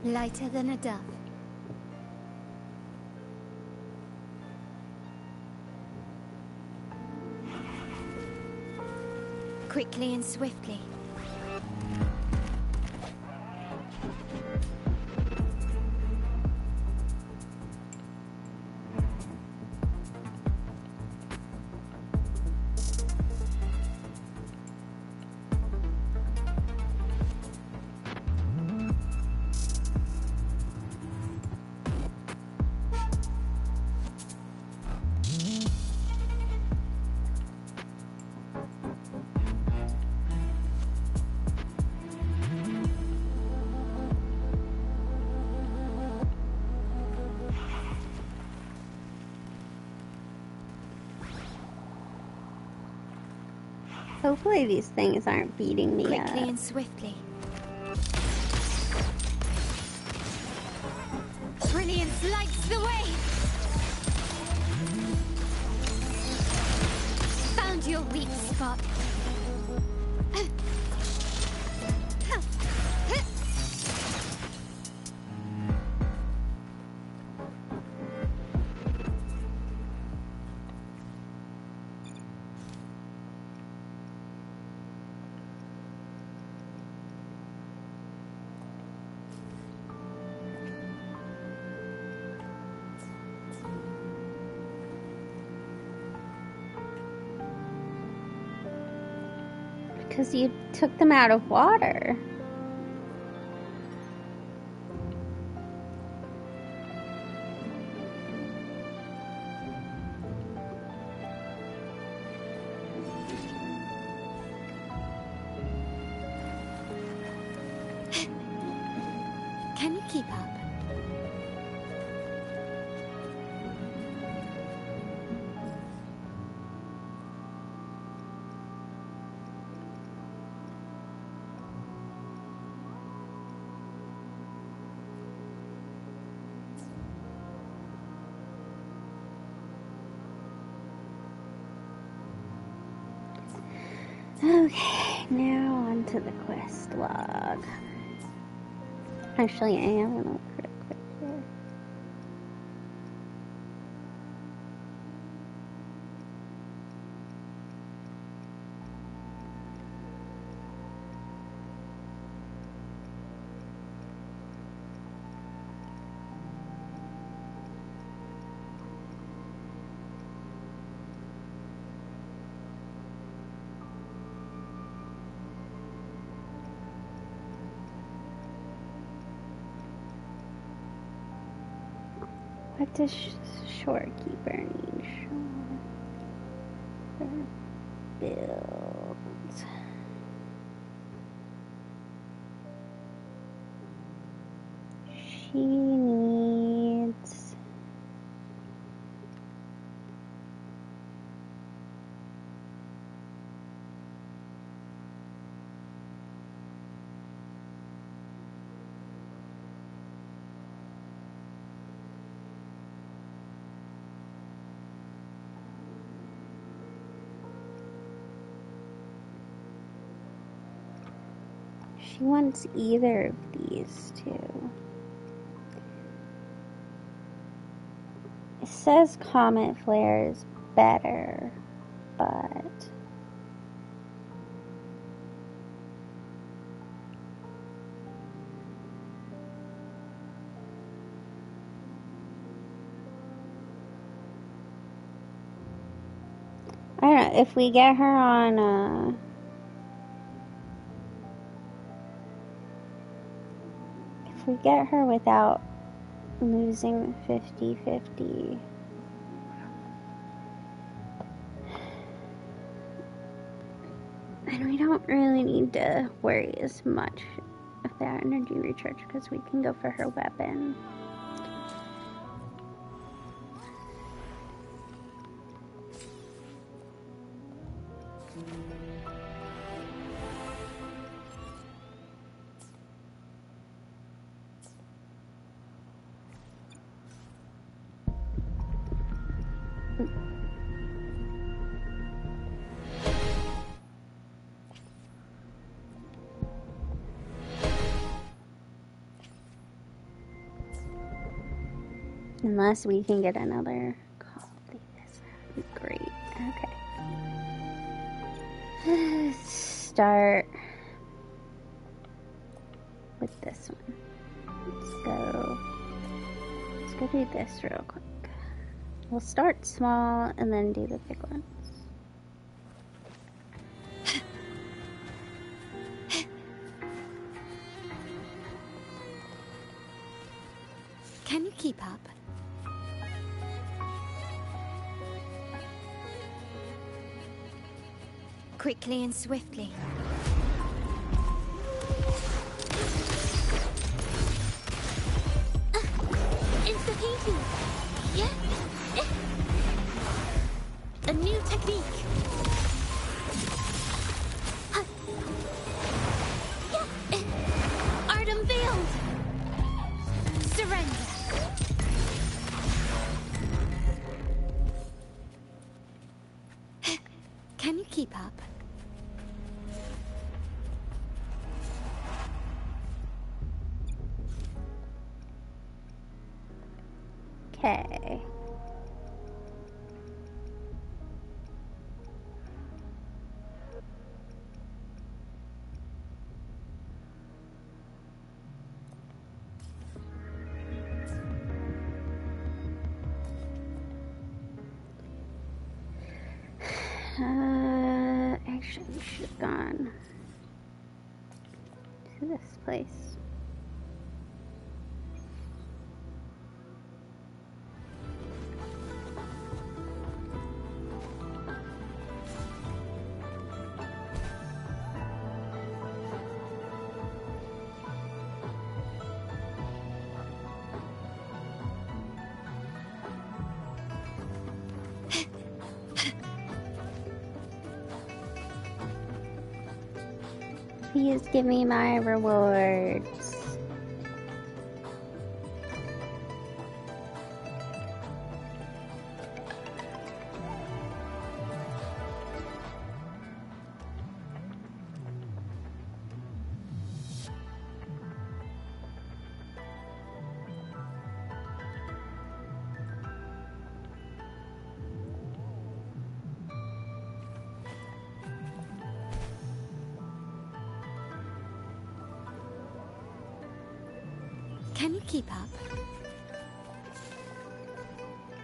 Lighter than a dove. Quickly and swiftly. Hopefully these things aren't beating me up. Quickly and swiftly. Brilliance lights the way! Found your weak spot. Because you took them out of water. Can you keep up? Okay, now on to the quest log. Actually, I am gonna look real quick here. What does shorekeeper need? Shore builds. She needs She wants either of these two. It says Comet Flare is better, but I don't know, if we get her on if we get her without losing 50-50, and we don't really need to worry as much about energy recharge because we can go for her weapon. Unless we can get another copy. This would be great. Okay. Let's start with this one. Let's go do this real quick. We'll start small and then do the big ones. Can you keep up? Quickly and swiftly. It's the painting. Yeah. A new technique. Art unveiled. Surrender. Can you keep up? Okay. Actually, we should have gone to this place. Please give me my rewards. Can you keep up?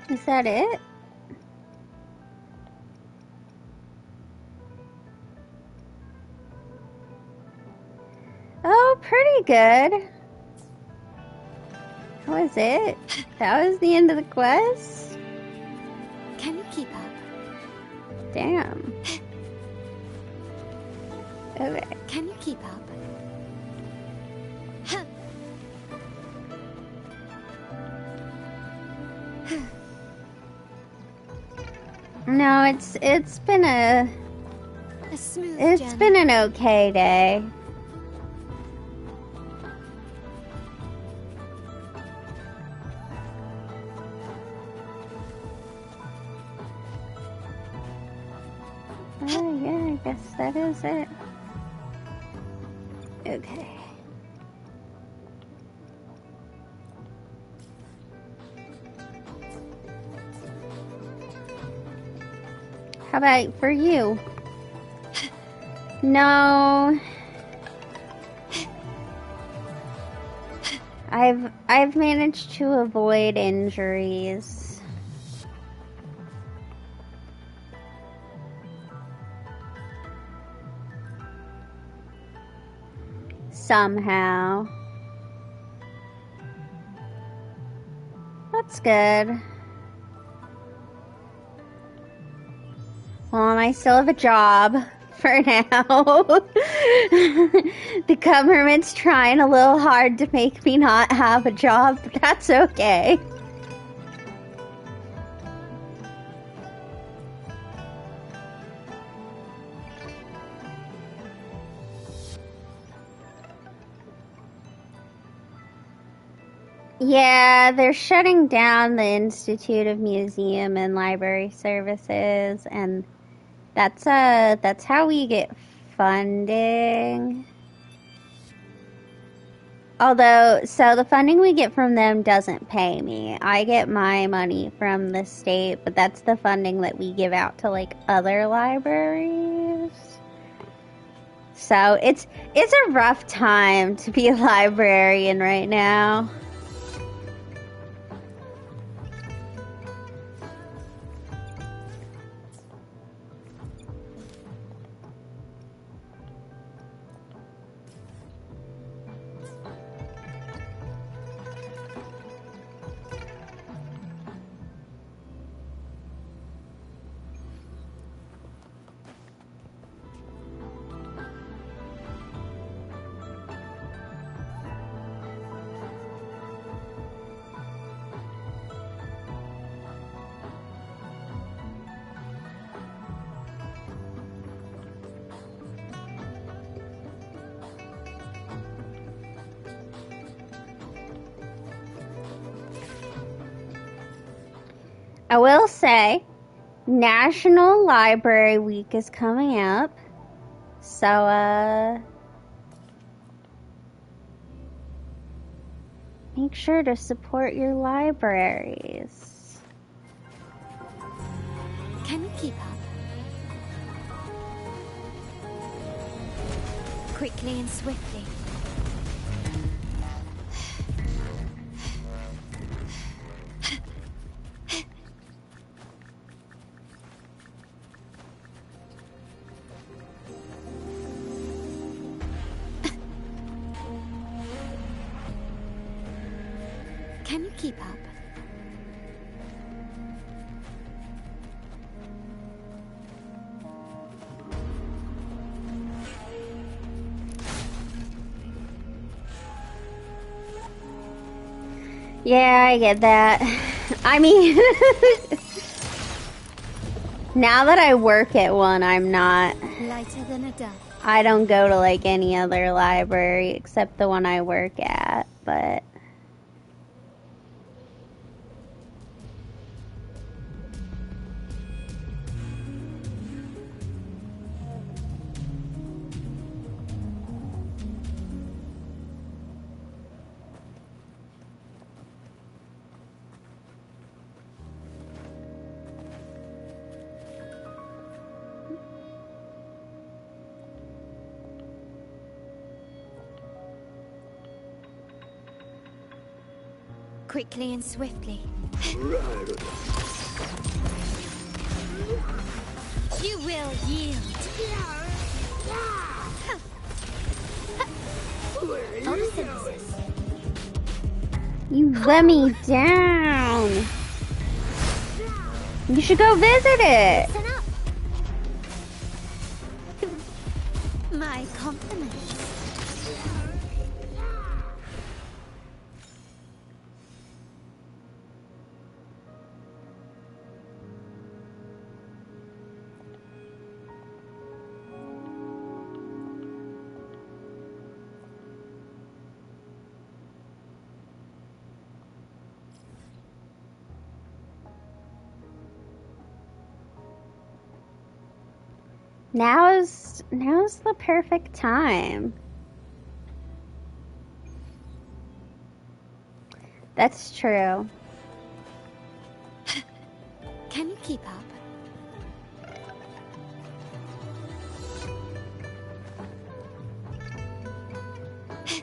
Is that it? Oh, pretty good. That was it? That was the end of the quest? Can you keep up? Damn. Okay. Can you keep up? No, it's been a smooth it's journey. been an okay day. Oh yeah, I guess that is it. Okay. How about for you? No. I've managed to avoid injuries. Somehow. That's good. Well, and I still have a job for now. The government's trying a little hard to make me not have a job, but that's okay. Yeah, they're shutting down the Institute of Museum and Library Services, and that's how we get funding. Although, so the funding we get from them doesn't pay me. I get my money from the state, but that's the funding that we give out to like other libraries. So it's a rough time to be a librarian right now. I will say, National Library Week is coming up. So, make sure to support your libraries. Can you keep up? Quickly and swiftly. Can you keep up? Yeah, I get that. I mean, now that I work at one, I'm not. Lighter than a dove. I don't go to like any other library except the one I work at, but. Quickly and swiftly. You will yield. Photosynthesis. You let me down. You should go visit it. Listen up. My compliments. Now's the perfect time. That's true. Can you keep up?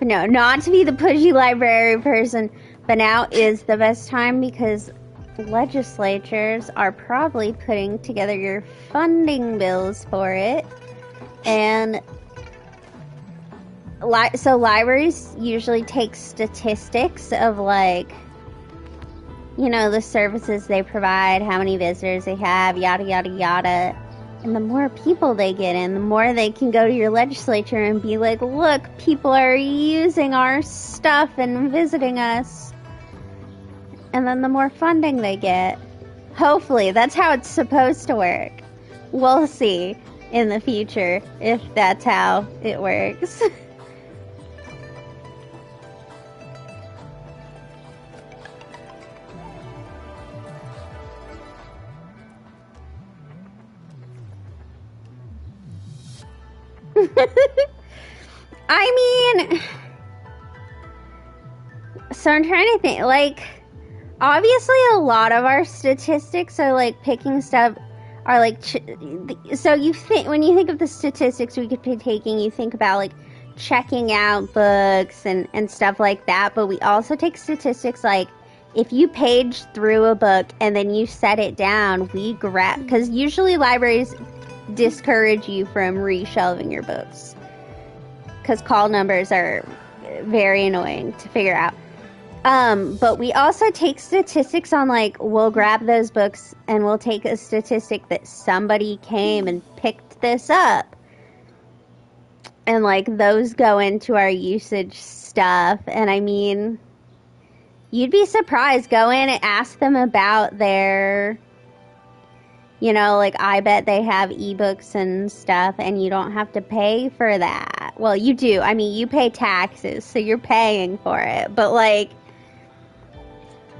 No, not to be the pushy library person, but now is the best time because legislatures are probably putting together your funding bills for it. And so libraries usually take statistics of like, you know, the services they provide, how many visitors they have, yada, yada, yada. And the more people they get in, the more they can go to your legislature and be like, look, people are using our stuff and visiting us. And then the more funding they get. Hopefully, that's how it's supposed to work. We'll see in the future if that's how it works. I mean, So I'm trying to think, like, obviously a lot of our statistics are, like, picking stuff, are, like, so you think, when you think of the statistics we could be taking, you think about, like, checking out books and stuff like that, but we also take statistics, like, if you page through a book and then you set it down, we grab, because usually libraries discourage you from reshelving your books, because call numbers are very annoying to figure out. But we also take statistics on, like, we'll grab those books and we'll take a statistic that somebody came and picked this up. And, like, those go into our usage stuff. And, I mean, you'd be surprised. Go in and ask them about their, you know, like, I bet they have ebooks and stuff and you don't have to pay for that. Well, you do. I mean, you pay taxes, so you're paying for it. But, like,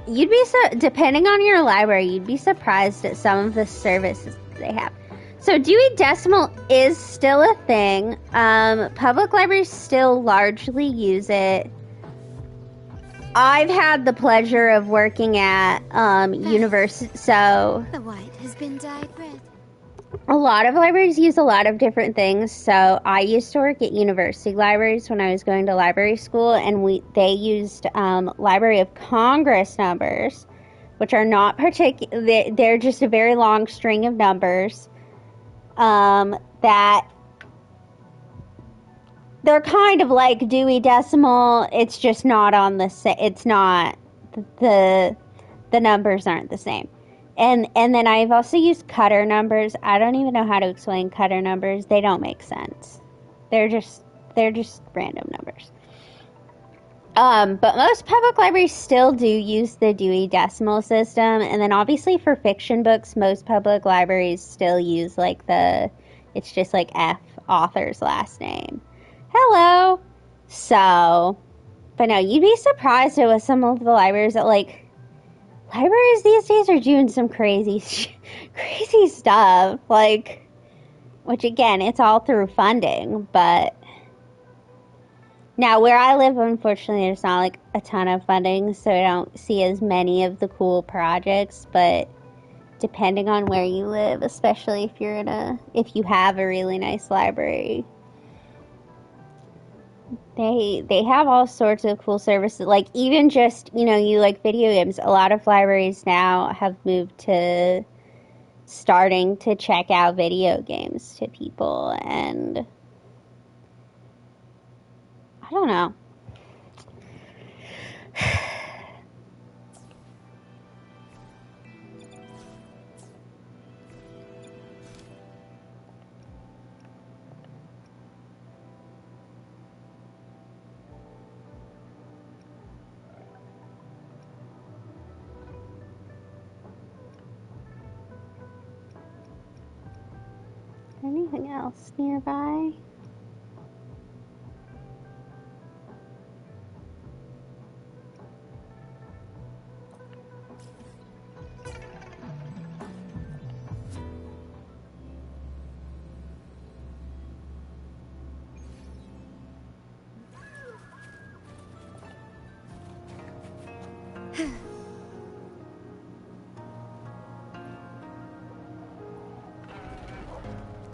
you'd be depending on your library, you'd be surprised at some of the services they have. So Dewey Decimal is still a thing. Public libraries still largely use it. I've had the pleasure of working at university, so The white has been dyed red. a lot of libraries use a lot of different things. So I used to work at university libraries when I was going to library school, and they used Library of Congress numbers, which are not particular. They're just a very long string of numbers that they're kind of like Dewey Decimal. It's just not on the same. It's not the numbers aren't the same. And then I've also used Cutter numbers. I don't even know how to explain Cutter numbers. They don't make sense. They're just random numbers. But most public libraries still do use the Dewey Decimal System. And then obviously for fiction books, most public libraries still use, like, it's just like F, author's last name. Hello. So, but no, you'd be surprised at some of the libraries that, like, libraries these days are doing some crazy stuff, like, which again, it's all through funding, but now where I live, unfortunately, there's not, like, a ton of funding, so I don't see as many of the cool projects, but depending on where you live, especially if you have a really nice library, they have all sorts of cool services, like, even just, you know, you like video games. A lot of libraries now have moved to starting to check out video games to people, and I don't know. Anything else nearby?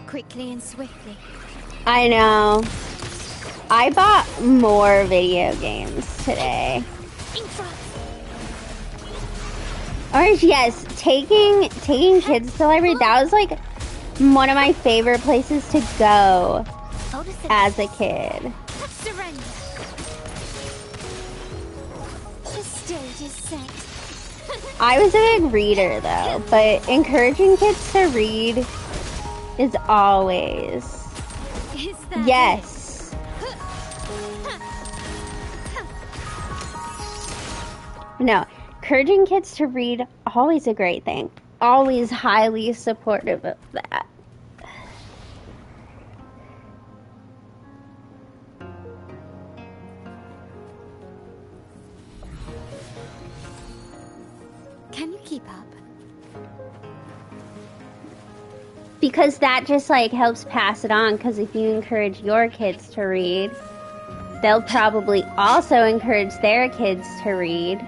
Quickly and swiftly. I know. I bought more video games today. Or yes, taking kids to the library, that was, like, one of my favorite places to go as a kid. Surrender. The stage is set. I was a big reader, though, but encouraging kids to read is always... Is that yes. No, encouraging kids to read, always a great thing. Always highly supportive of that. Can you keep up? Because that just, like, helps pass it on, because if you encourage your kids to read, they'll probably also encourage their kids to read.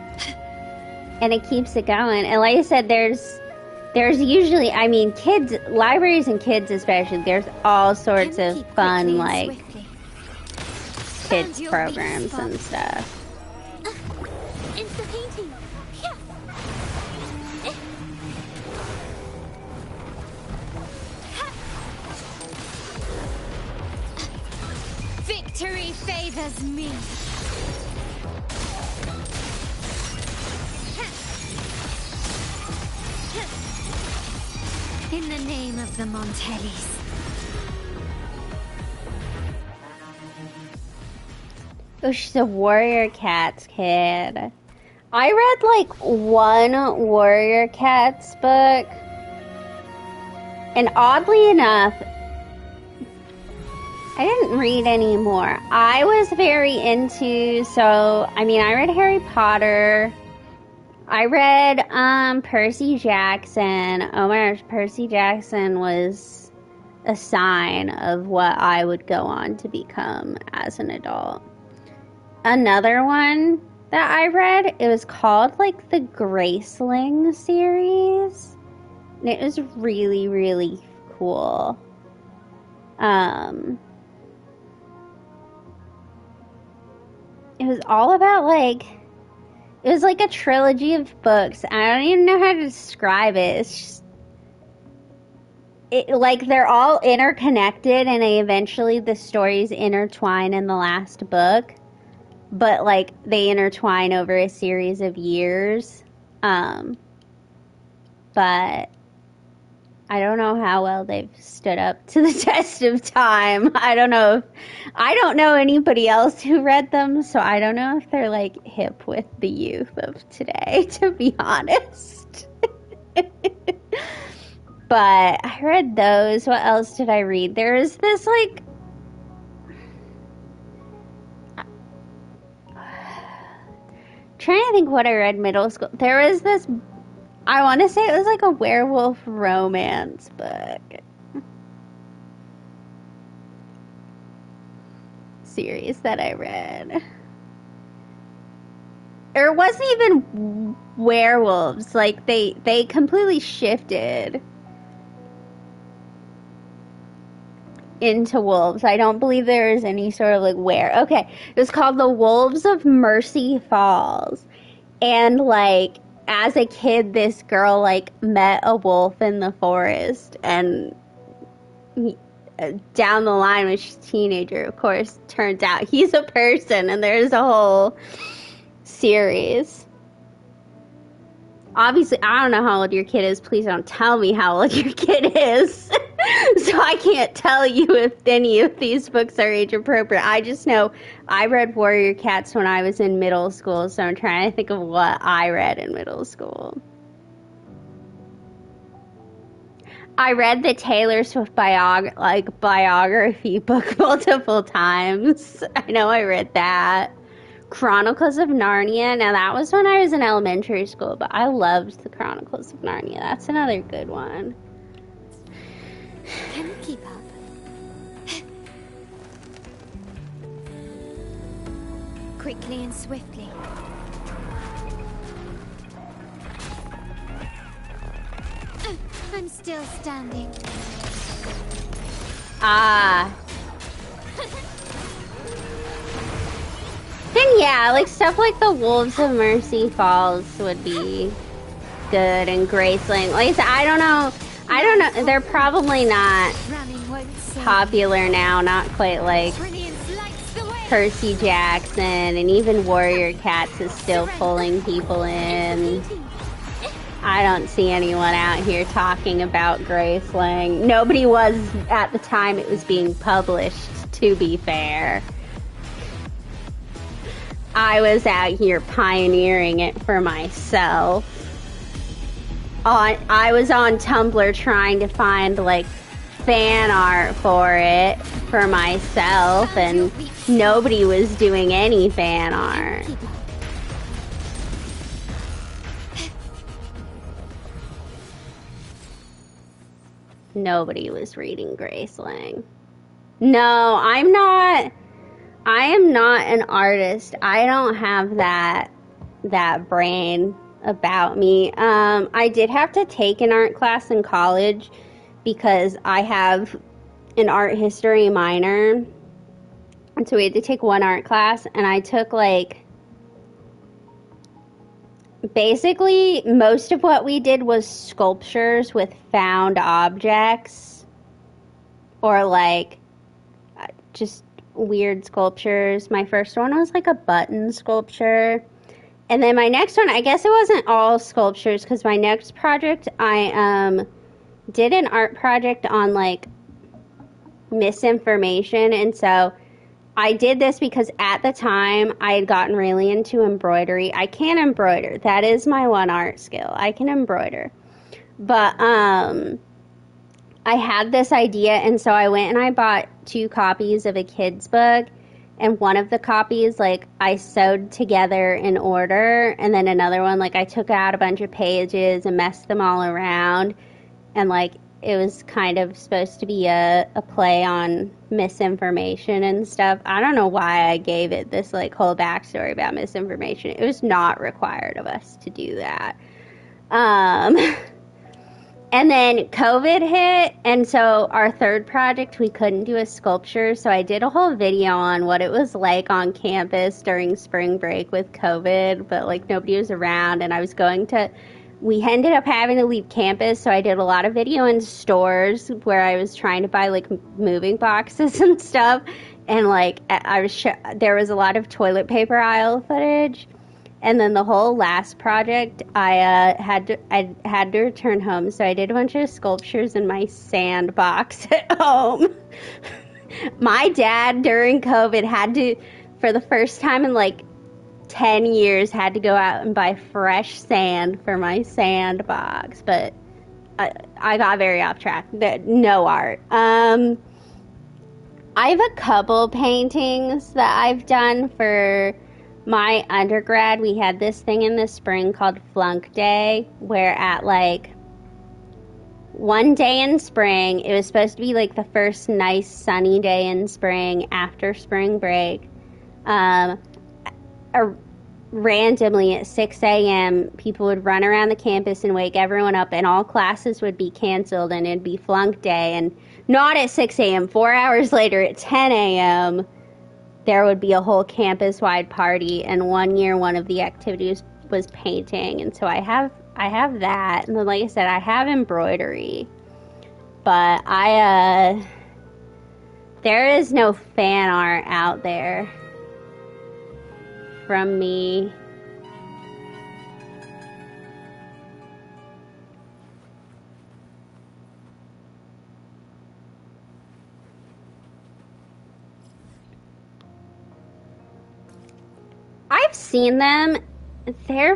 And it keeps it going. And like I said, there's usually, I mean, kids, libraries and kids especially, there's all sorts Can you of keep fun, quickly and like, swiftly? kids Found your programs weak spot. and stuff. It's the painting. Yeah. Victory favors me. In the name of the Montellis. Oh, she's a Warrior Cats kid. I read like one Warrior Cats book, and oddly enough, I didn't read any more. I was very into, I read Harry Potter. I read Percy Jackson. Oh my gosh, Percy Jackson was a sign of what I would go on to become as an adult. Another one that I read, it was called like the Graceling series. And it was really, really cool. It was all about it was like a trilogy of books. I don't even know how to describe it. It's just, they're all interconnected, and eventually the stories intertwine in the last book. But they intertwine over a series of years. But I don't know how well they've stood up to the test of time. I don't know anybody else who read them, so I don't know if they're hip with the youth of today, to be honest. But I read those. What else did I read? There's this trying to think what I read middle school. There was this, I want to say it was a werewolf romance book series that I read. It wasn't even werewolves. They completely shifted into wolves. I don't believe there is any sort of Okay, it was called The Wolves of Mercy Falls. And as a kid, this girl met a wolf in the forest, and down the line when she's a teenager, of course, turns out he's a person, and there's a whole series. Obviously, I don't know how old your kid is. Please don't tell me how old your kid is. So I can't tell you if any of these books are age appropriate. I just know I read Warrior Cats when I was in middle school, so I'm trying to think of what I read in middle school. I read the Taylor Swift biography book multiple times. I know I read that. Chronicles of Narnia. Now that was when I was in elementary school, but I loved the Chronicles of Narnia. That's another good one. Can you keep up? Quickly and swiftly. I'm still standing. Ah. Then yeah, stuff like the Wolves of Mercy Falls would be good, and Graceling. Like I said, I don't know. They're probably not popular now. Not quite like Percy Jackson, and even Warrior Cats is still pulling people in. I don't see anyone out here talking about Graceling. Nobody was at the time it was being published, to be fair. I was out here pioneering it for myself. I was on Tumblr trying to find fan art for it for myself, and nobody was doing any fan art. Nobody was reading Graceling. No, I'm not I am not an artist. I don't have that brain about me. I did have to take an art class in college because I have an art history minor. And so we had to take one art class, and I took, like, basically most of what we did was sculptures with found objects, or, like, just weird sculptures. My first one was, like, a button sculpture. And then my next one, I guess it wasn't all sculptures, because my next project, I did an art project on, like, misinformation. And so I did this because at the time I had gotten really into embroidery. I can embroider. That is my one art skill. I can embroider. But I had this idea, and so I went and I bought 2 copies of a kid's book. And one of the copies, like, I sewed together in order. And then another one, like, I took out a bunch of pages and messed them all around. And, like, it was kind of supposed to be a play on misinformation and stuff. I don't know why I gave it this, like, whole backstory about misinformation. It was not required of us to do that. And then COVID hit, and so our third project, we couldn't do a sculpture, so I did a whole video on what it was like on campus during spring break with COVID, but, like, nobody was around, and we ended up having to leave campus, so I did a lot of video in stores where I was trying to buy, like, moving boxes and stuff, and, like, there was a lot of toilet paper aisle footage. And then the whole last project, I had to return home, so I did a bunch of sculptures in my sandbox at home. My dad, during COVID, had to, for the first time in like 10 years, had to go out and buy fresh sand for my sandbox. But I got very off track. No art. I have a couple paintings that I've done for my undergrad. We had this thing in the spring called Flunk Day, where at, like, one day in spring, it was supposed to be, like, the first nice sunny day in spring after spring break. Randomly at 6 a.m., people would run around the campus and wake everyone up, and all classes would be canceled, and it'd be Flunk Day. And not at 6 a.m., 4 hours later at 10 a.m., there would be a whole campus-wide party, and one year one of the activities was painting, and so I have that, and then, like I said, I have embroidery, but there is no fan art out there from me. I've seen them. They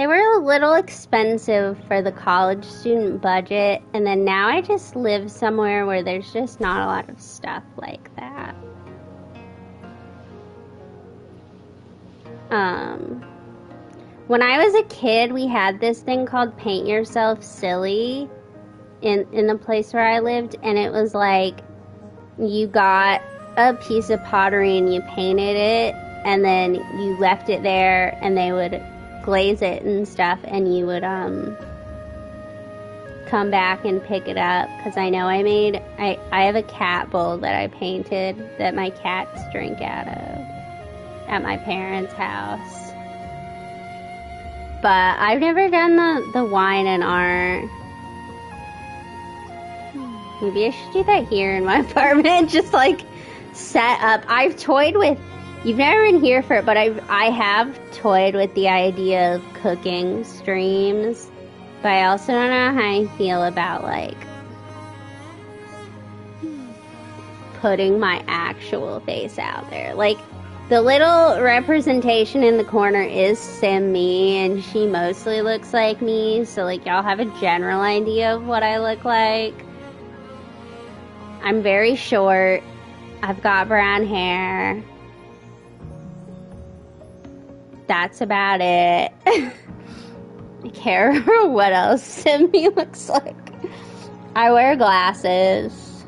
were a little expensive for the college student budget, and then now I just live somewhere where there's just not a lot of stuff like that. When I was a kid, we had this thing called Paint Yourself Silly in the place where I lived, and it was like you got a piece of pottery and you painted it, and then you left it there, and they would glaze it and stuff, and you would come back and pick it up. Because I know I have a cat bowl that I painted that my cats drink out of at my parents' house, but I've never done the wine and art. Maybe I should do that here in my apartment, just like set up. I've toyed with, you've never been here for it, but I have toyed with the idea of cooking streams, but I also don't know how I feel about, like, putting my actual face out there. Like, the little representation in the corner is Simmy, and she mostly looks like me, so, like, y'all have a general idea of what I look like. I'm very short. I've got brown hair. That's about it. I can't remember what else Simmy looks like. I wear glasses.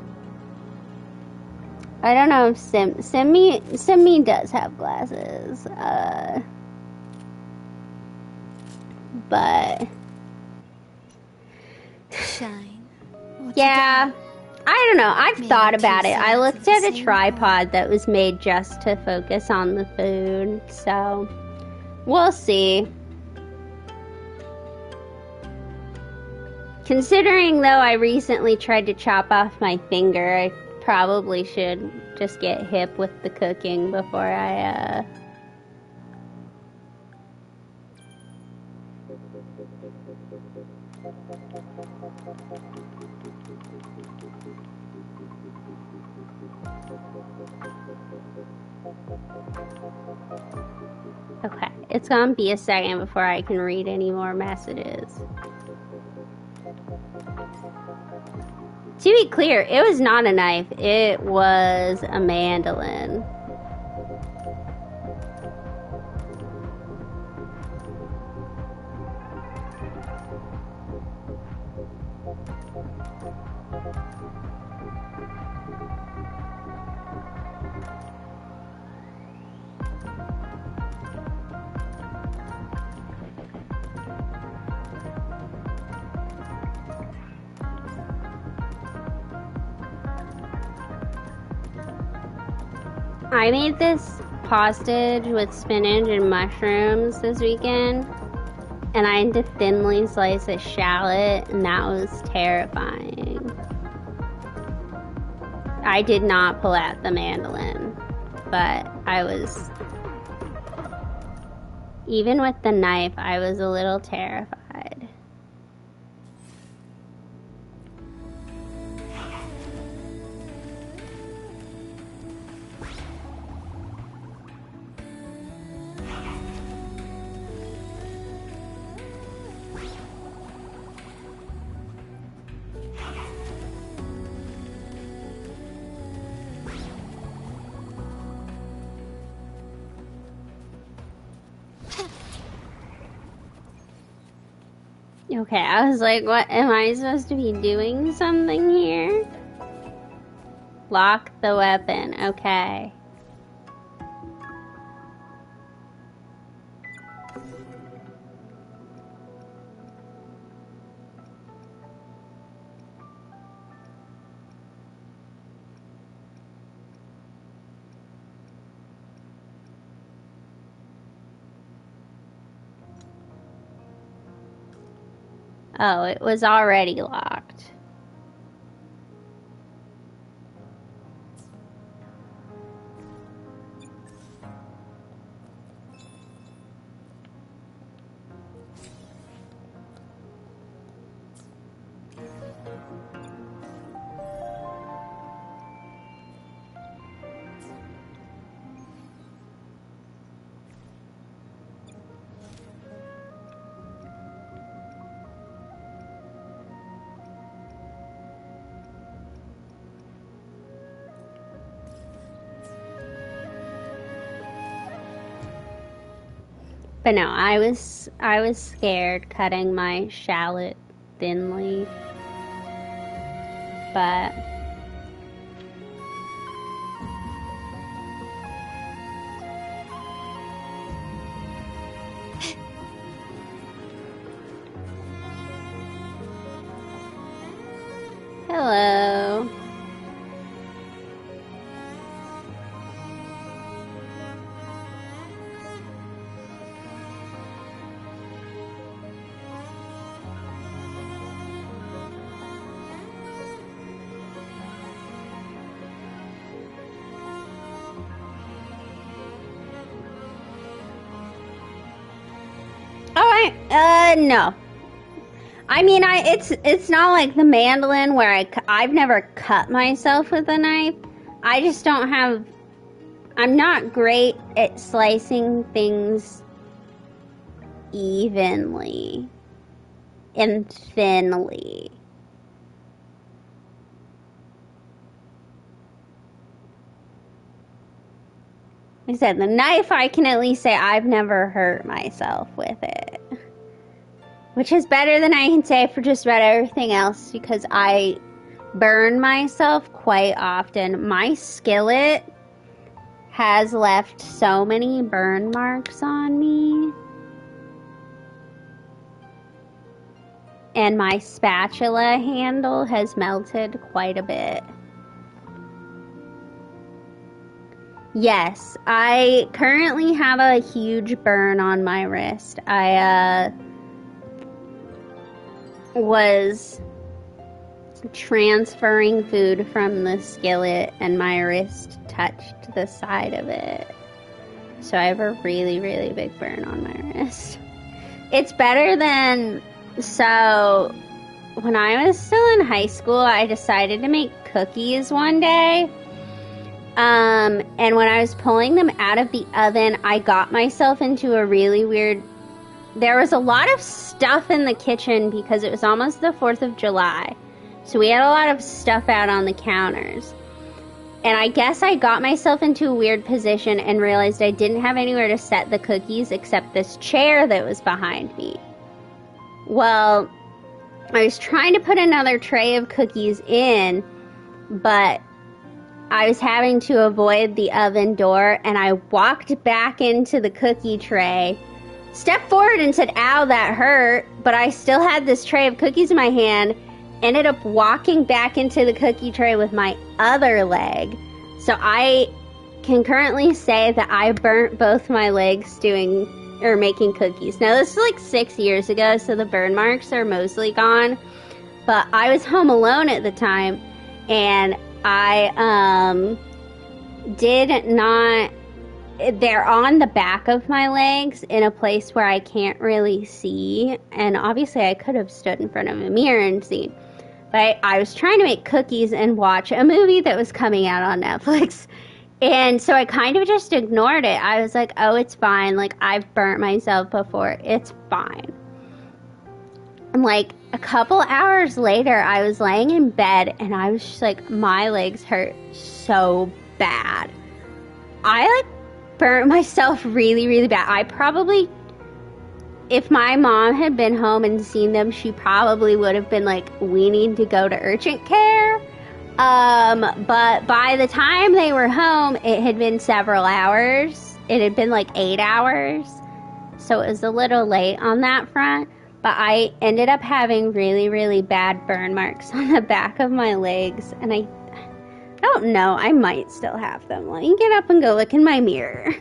I don't know if Simi does have glasses. But Shine. yeah, I don't know. I've thought about it. I looked at a same tripod that was made just to focus on the food, so we'll see. Considering, though, I recently tried to chop off my finger, I probably should just get hip with the cooking before I, Okay, it's gonna be a second before I can read any more messages. To be clear, it was not a knife, it was a mandolin. I made this hostage with spinach and mushrooms this weekend, and I had to thinly slice a shallot, and that was terrifying. I did not pull out the mandolin, but even with the knife, I was a little terrified. Okay, I was like, what, am I supposed to be doing something here? Lock the weapon, okay. Oh, it was already locked. But no, I was scared cutting my shallot thinly. But hello. No. I mean, it's not like the mandolin where I've never cut myself with a knife. I just don't have, I'm not great at slicing things evenly and thinly. Like I said, the knife, I can at least say I've never hurt myself with it. Which is better than I can say for just about everything else, because I burn myself quite often. My skillet has left so many burn marks on me. And my spatula handle has melted quite a bit. Yes, I currently have a huge burn on my wrist. I was transferring food from the skillet and my wrist touched the side of it. So I have a really, really big burn on my wrist. It's better than... So, when I was still in high school, I decided to make cookies one day. And when I was pulling them out of the oven, I got myself into a really weird... There was a lot of stuff in the kitchen because it was almost the 4th of July. So we had a lot of stuff out on the counters. And I guess I got myself into a weird position and realized I didn't have anywhere to set the cookies except this chair that was behind me. Well, I was trying to put another tray of cookies in, but I was having to avoid the oven door, and I walked back into the cookie tray, stepped forward and said, ow, that hurt, but I still had this tray of cookies in my hand, ended up walking back into the cookie tray with my other leg. So I can currently say that I burnt both my legs making cookies. Now, this is like 6 years ago, so the burn marks are mostly gone, but I was home alone at the time, and I did not... They're on the back of my legs in a place where I can't really see, and obviously I could have stood in front of a mirror and seen, but I was trying to make cookies and watch a movie that was coming out on Netflix, and so I kind of just ignored it. I was like, oh, it's fine, like, I've burnt myself before, it's fine. And like a couple hours later, I was laying in bed and I was just like, my legs hurt so bad. I like burnt myself really, really bad. I probably, if my mom had been home and seen them, she probably would have been like, we need to go to urgent care. But by the time they were home, it had been several hours. It had been like 8 hours. So it was a little late on that front. But I ended up having really, really bad burn marks on the back of my legs. And I don't know. I might still have them. Let me get up and go look in my mirror.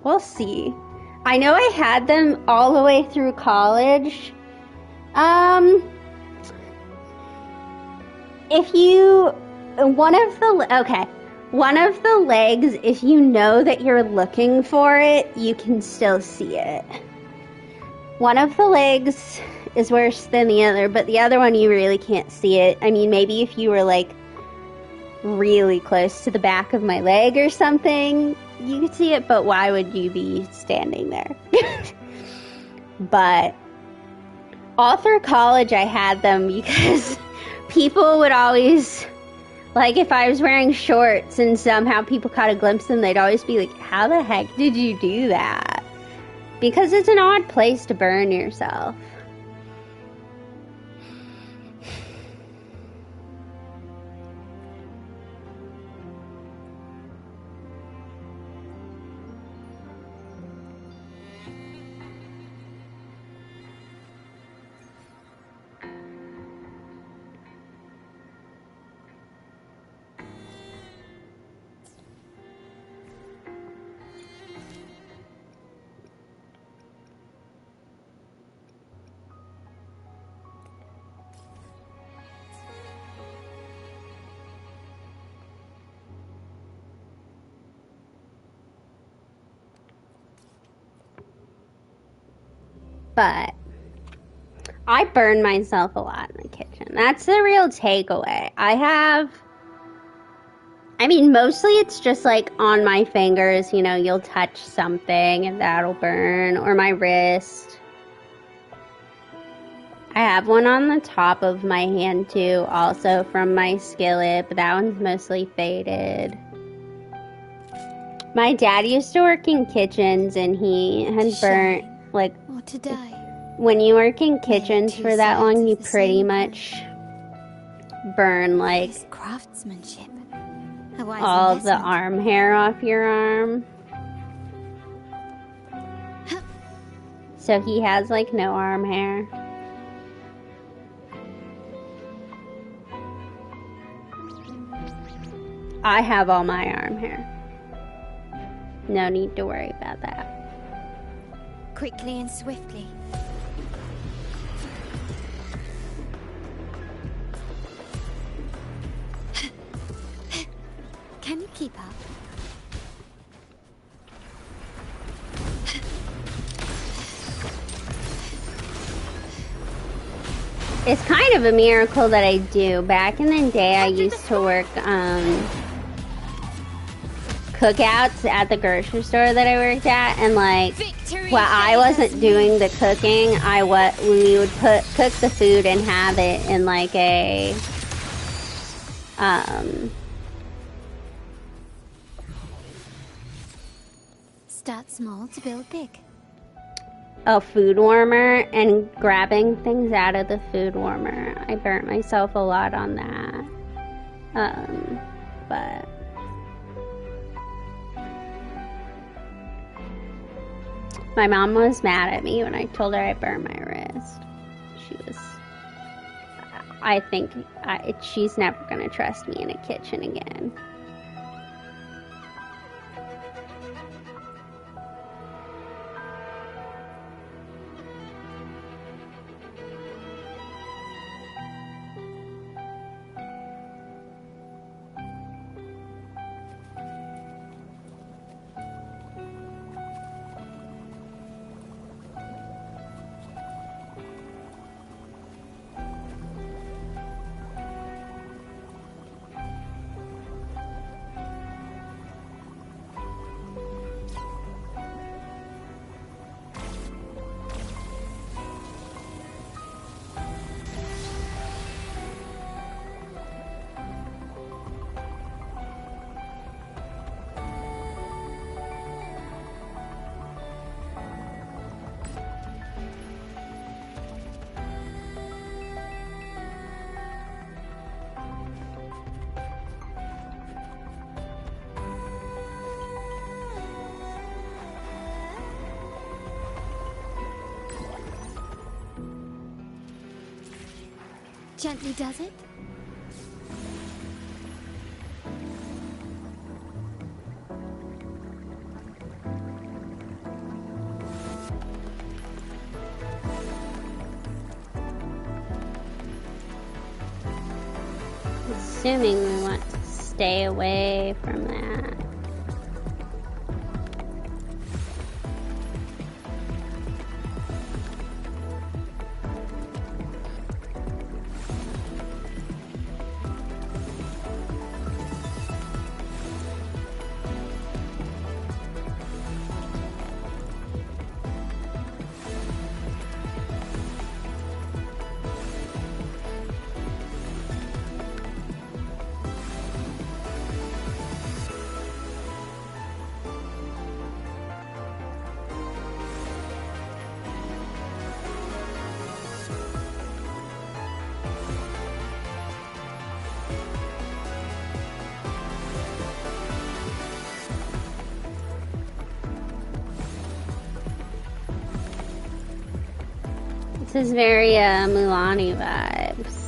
We'll see. I know I had them all the way through college. One of the legs, if you know that you're looking for it, you can still see it. One of the legs is worse than the other, but the other one you really can't see it. I mean, maybe if you were like really close to the back of my leg or something, you could see it, but why would you be standing there? But all through college I had them because people would always... Like, if I was wearing shorts and somehow people caught a glimpse of them, they'd always be like, how the heck did you do that? Because it's an odd place to burn yourself. But I burn myself a lot in the kitchen. That's the real takeaway. Mostly it's just like on my fingers, you know, you'll touch something and that'll burn, or my wrist. I have one on the top of my hand too, also from my skillet, but that one's mostly faded. My dad used to work in kitchens and he had burnt like... Or to die. when you work in kitchens for that long, you pretty much burn like Nice craftsmanship. A wise all the investment. arm hair off your arm. So he has like no arm hair. I have all my arm hair. No need to worry about that. Quickly and swiftly. Can you keep up? It's kind of a miracle that I do. Back in the day, I used to work cookouts at the grocery store that I worked at, and like, while I wasn't doing the cooking, we would cook the food and have it in like a Start small to build big. a food warmer, and grabbing things out of the food warmer. I burnt myself a lot on that. But my mom was mad at me when I told her I burned my wrist. She was, I think she's never gonna trust me in a kitchen again. Gently does it? Assuming we want to stay away from that. This is very Mulani vibes.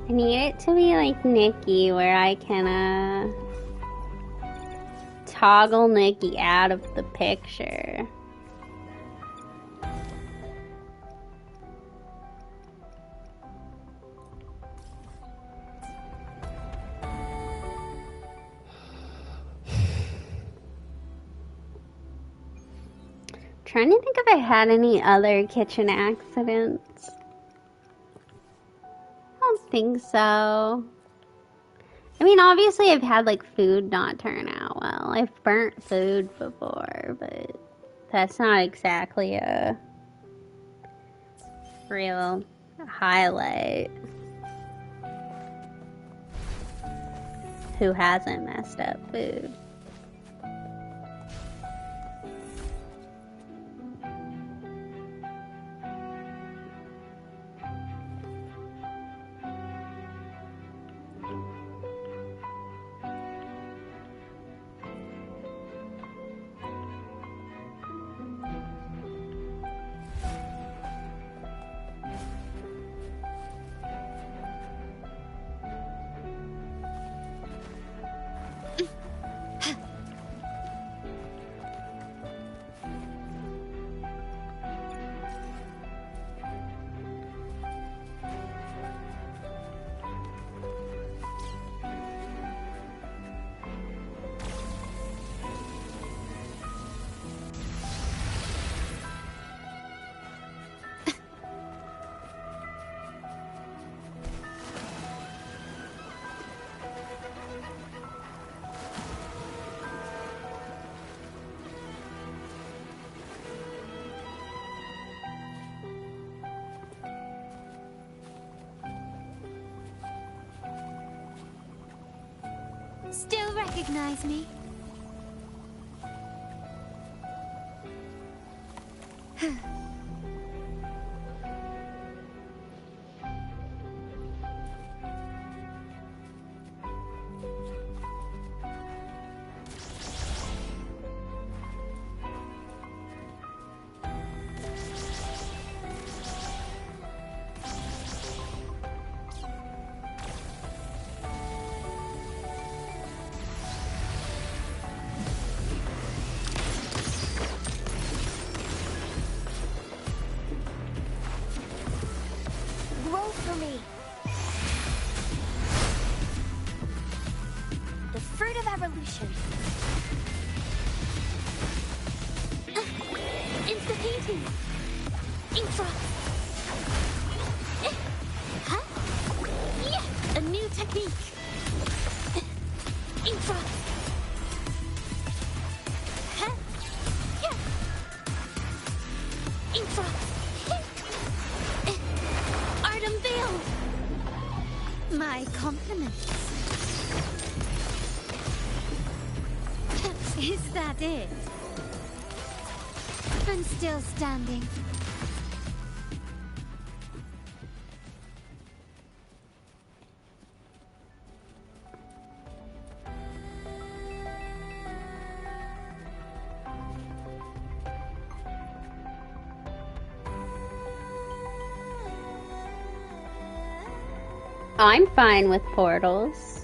I need it to be like Nikki, where I can toggle Nikki out of the picture. Trying to think if I had any other kitchen accidents. I don't think so. I mean, obviously I've had like food not turn out well. I've burnt food before, but that's not exactly a real highlight. Who hasn't messed up food? Still recognize me? My compliments. Is that it? I'm still standing. I'm fine with portals.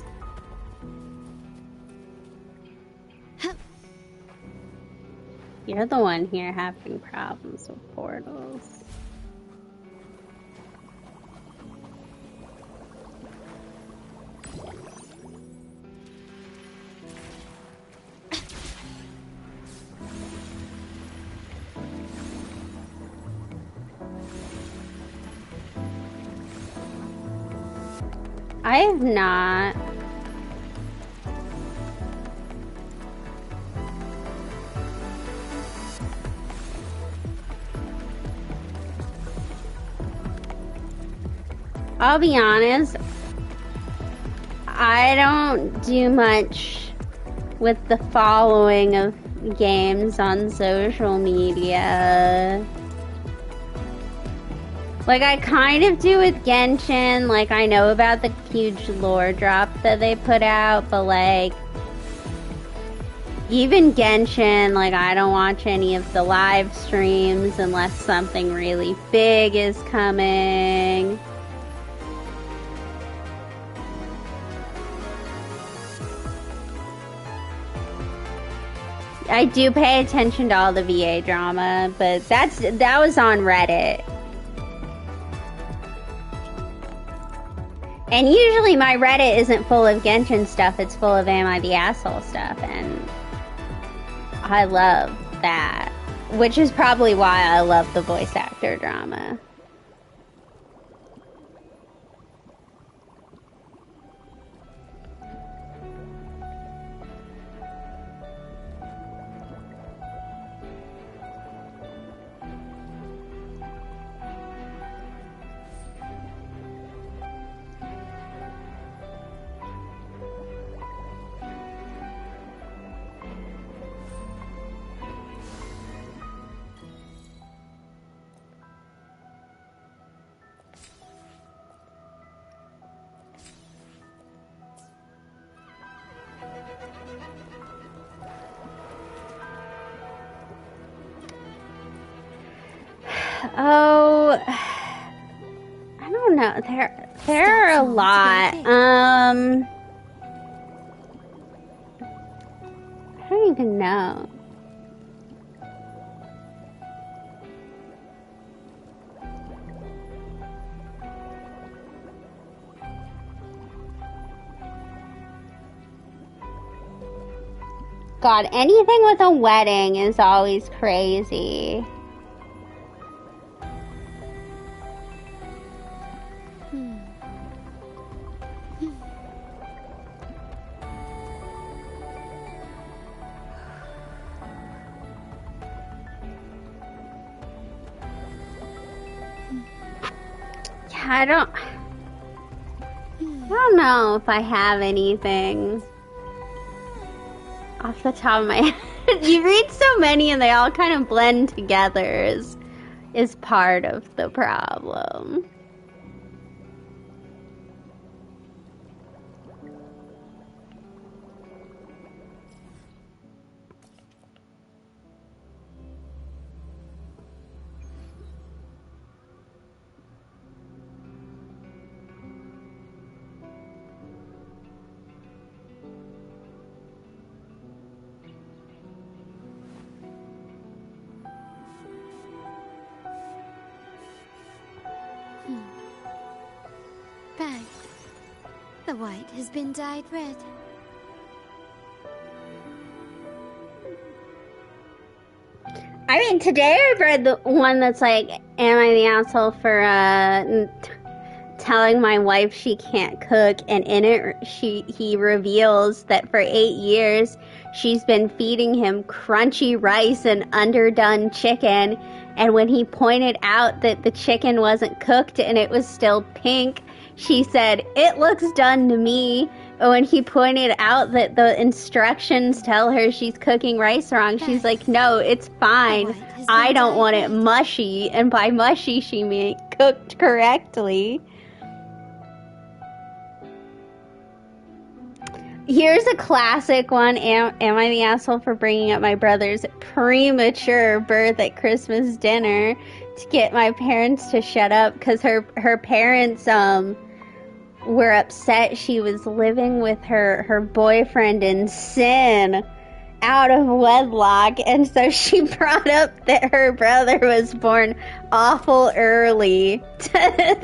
You're the one here having problems with portals. I have not. I'll be honest, I don't do much with the following of games on social media. Like, I kind of do with Genshin, like, I know about the huge lore drop that they put out, but, like, even Genshin, like, I don't watch any of the live streams unless something really big is coming. I do pay attention to all the VA drama, but that was on Reddit. And usually my Reddit isn't full of Genshin stuff, it's full of Am I the Asshole stuff, and I love that. Which is probably why I love the voice actor drama. Oh, I don't know. There are a lot. I don't even know. God, anything with a wedding is always crazy. I don't know if I have anything off the top of my head. You read so many and they all kind of blend together is part of the problem. Bang. The white has been dyed red. I mean, today I read the one that's like, am I the asshole for telling my wife she can't cook? And in it, he reveals that for 8 years she's been feeding him crunchy rice and underdone chicken. And when he pointed out that the chicken wasn't cooked and it was still pink, she said, "It looks done to me." And when he pointed out that the instructions tell her she's cooking rice wrong, she's like, "No, it's fine. I don't want it mushy." And by mushy, she meant cooked correctly. Here's a classic one. Am I the asshole for bringing up my brother's premature birth at Christmas dinner to get my parents to shut up? Because her parents were upset she was living with her boyfriend in sin out of wedlock, and so she brought up that her brother was born awful early to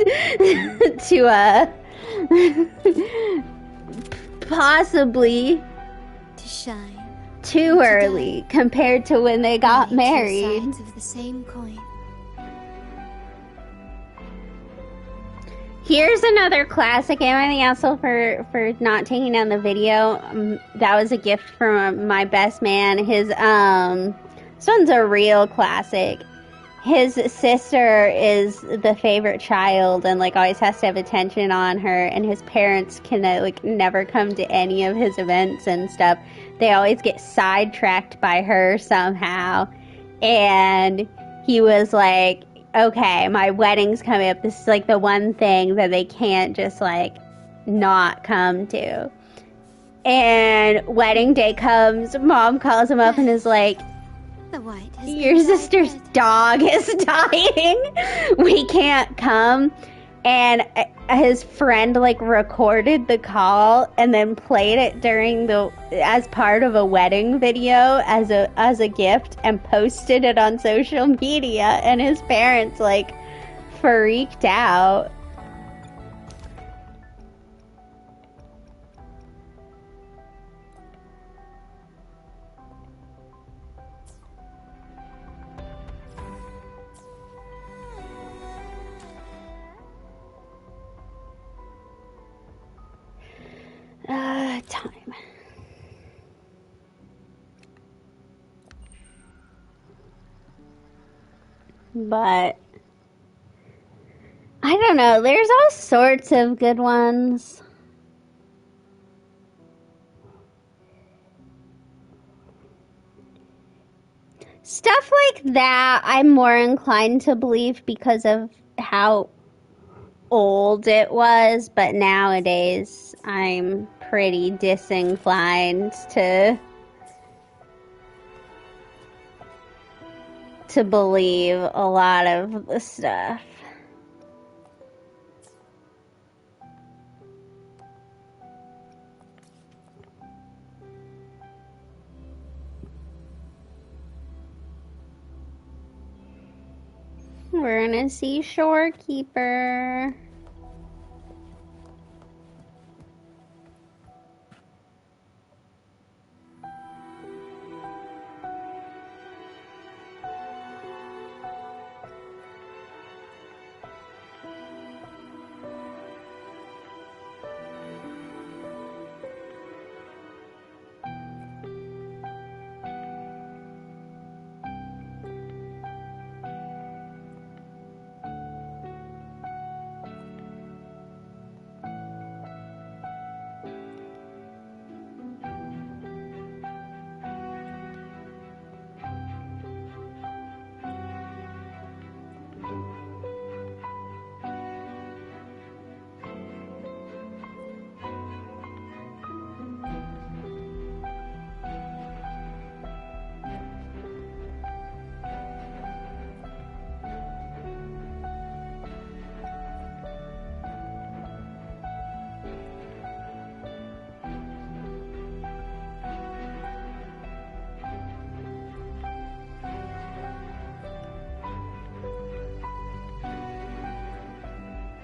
possibly to shine too early compared to when they got married. Sides of the same coin. Here's another classic. Am I the asshole for not taking down the video? That was a gift from my best man. His this one's a real classic. His sister is the favorite child and like always has to have attention on her, and his parents can like never come to any of his events and stuff. They always get sidetracked by her somehow. And he was like, "Okay, my wedding's coming up. This is like the one thing that they can't just like not come to." And wedding day comes, mom calls him up and is like, The white has "Your been dyed sister's red. dog is dying. We can't come." And his friend like recorded the call and then played it during as part of a wedding video as a gift and posted it on social media, and his parents like freaked out. Time. But I don't know, there's all sorts of good ones. Stuff like that I'm more inclined to believe because of how old it was, but nowadays I'm pretty disinclined to believe a lot of the stuff. We're gonna see Shorekeeper.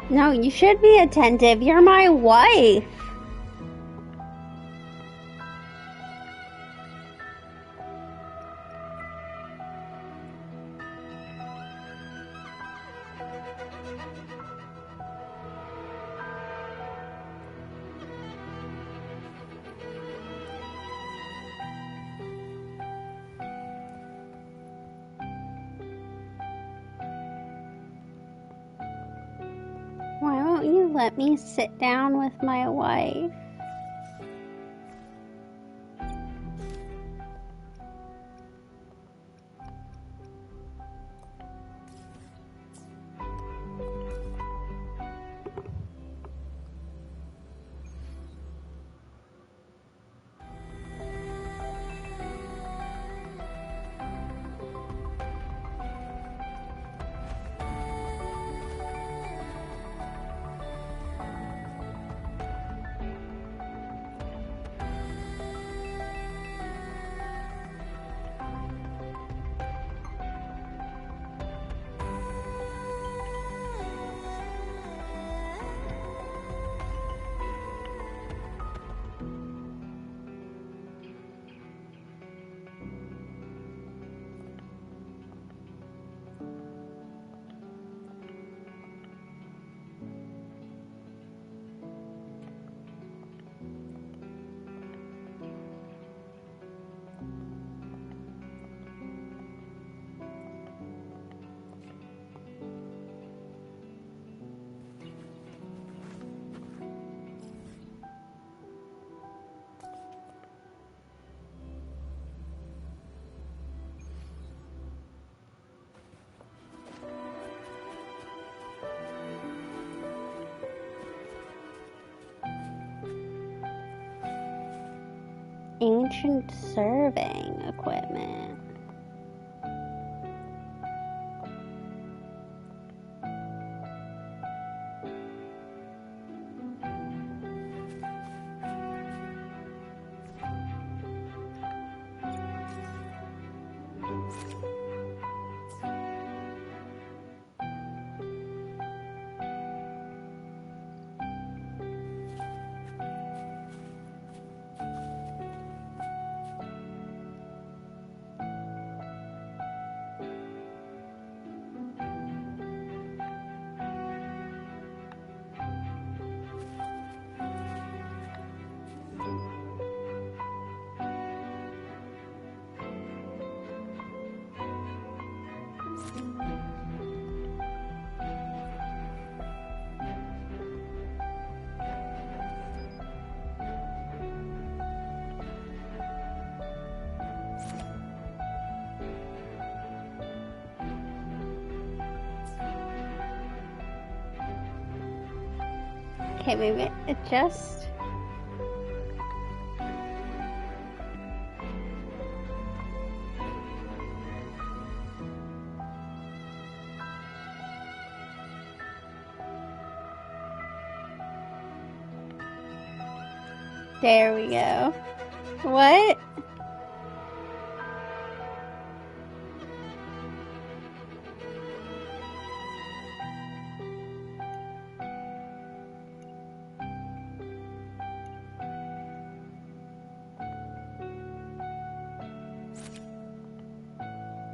No, you should be attentive. You're my wife. Why won't you let me sit down with my wife? Ancient serving equipment. Okay, maybe adjust. There we go. What?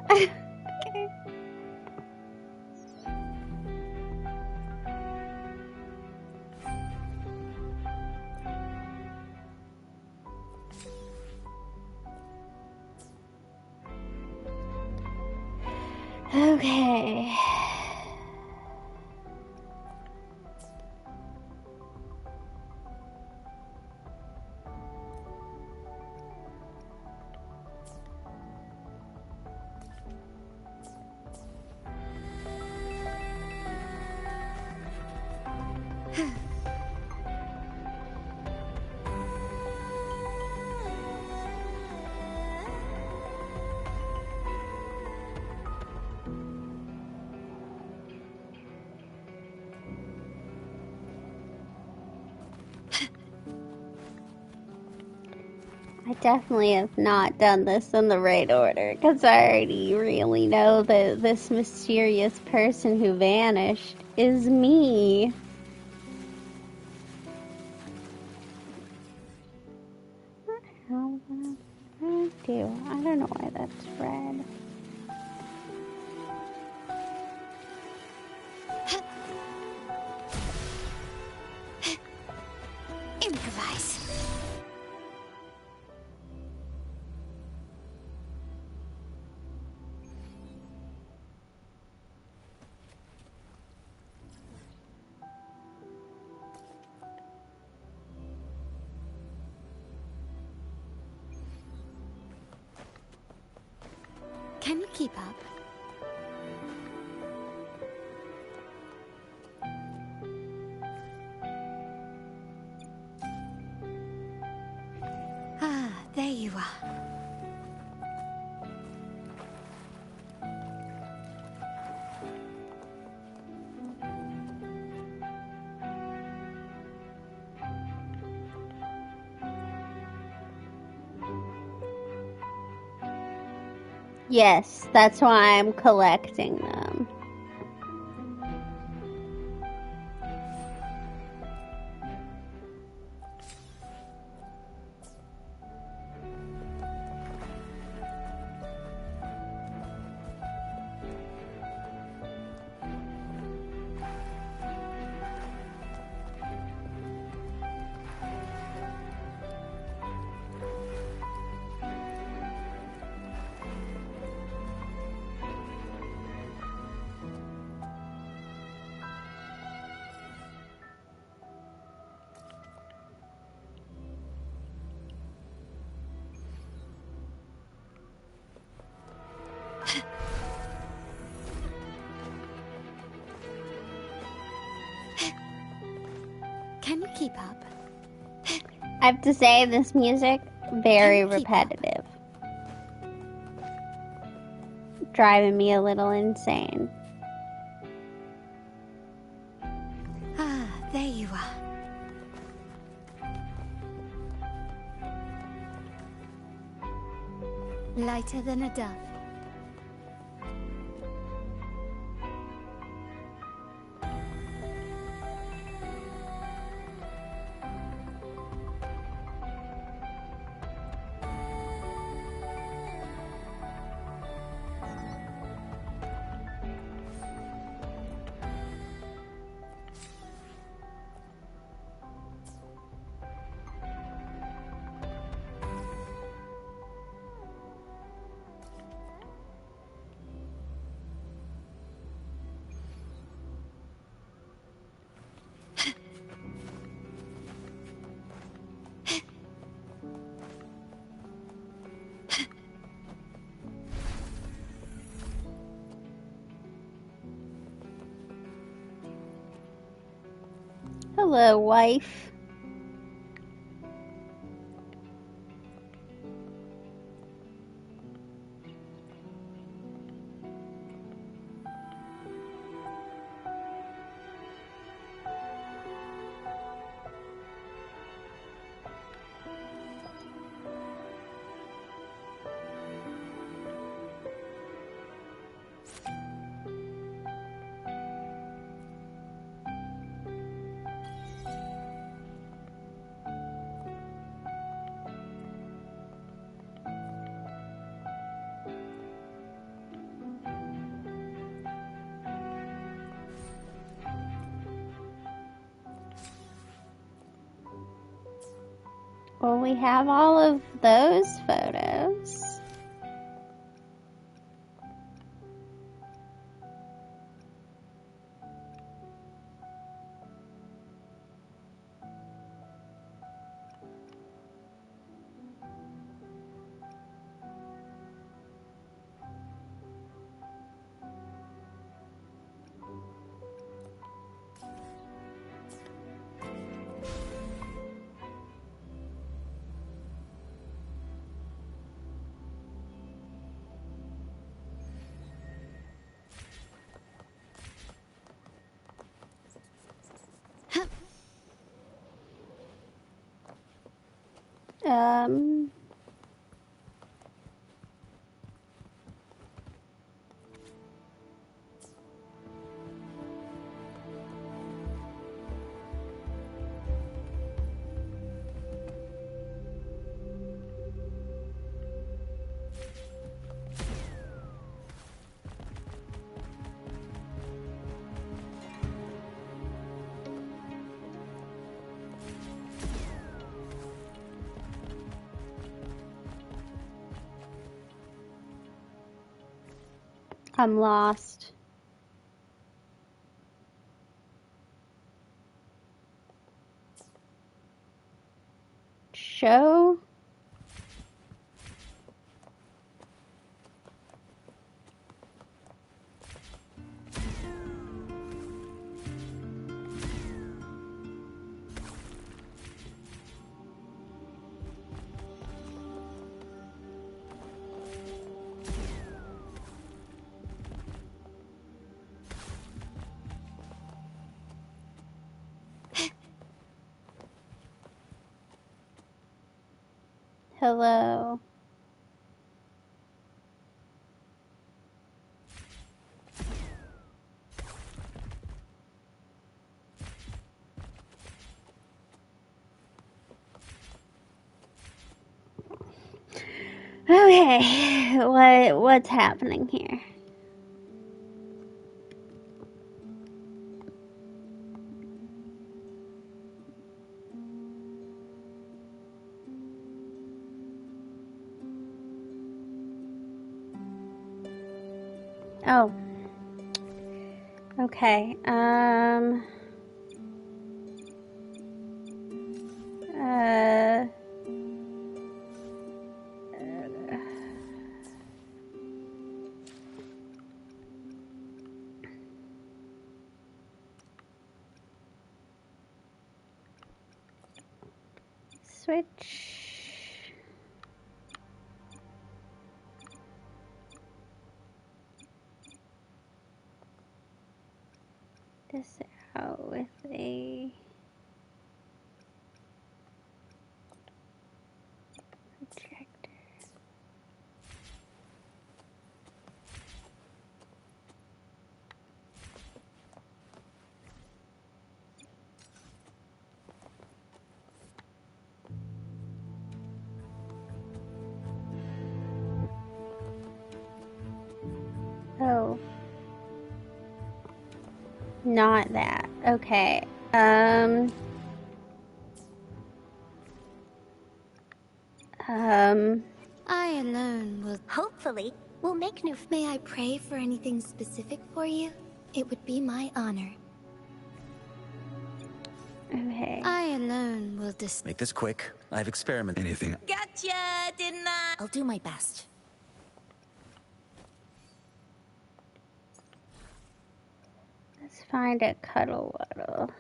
Okay. Okay. I definitely have not done this in the right order, because I already really know that this mysterious person who vanished is me. What the hell did I do? I don't know why that's red. Improvise. Can you keep up? Ah, there you are. Yes, that's why I'm collecting them. Can you keep up? I have to say, this music, very Can you keep up? repetitive. Driving me a little insane. Ah, there you are. Lighter than a dove. Hello, wife. Well, we have all of those photos. Um, I'm lost. Show? Hello. Okay, what's happening here? Oh. Okay. Switch. This out with a projector. Oh. Not that. Okay. I alone will... Hopefully, we'll make new... May I pray for anything specific for you? It would be my honor. Okay. I alone will Make this quick. I've experimented. Anything. Gotcha, didn't I? I'll do my best. Let's find a cuddle waddle.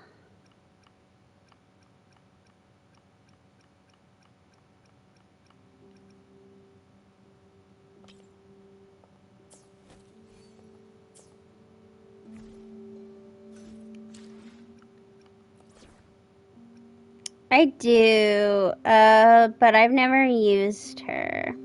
I do, but I've never used her.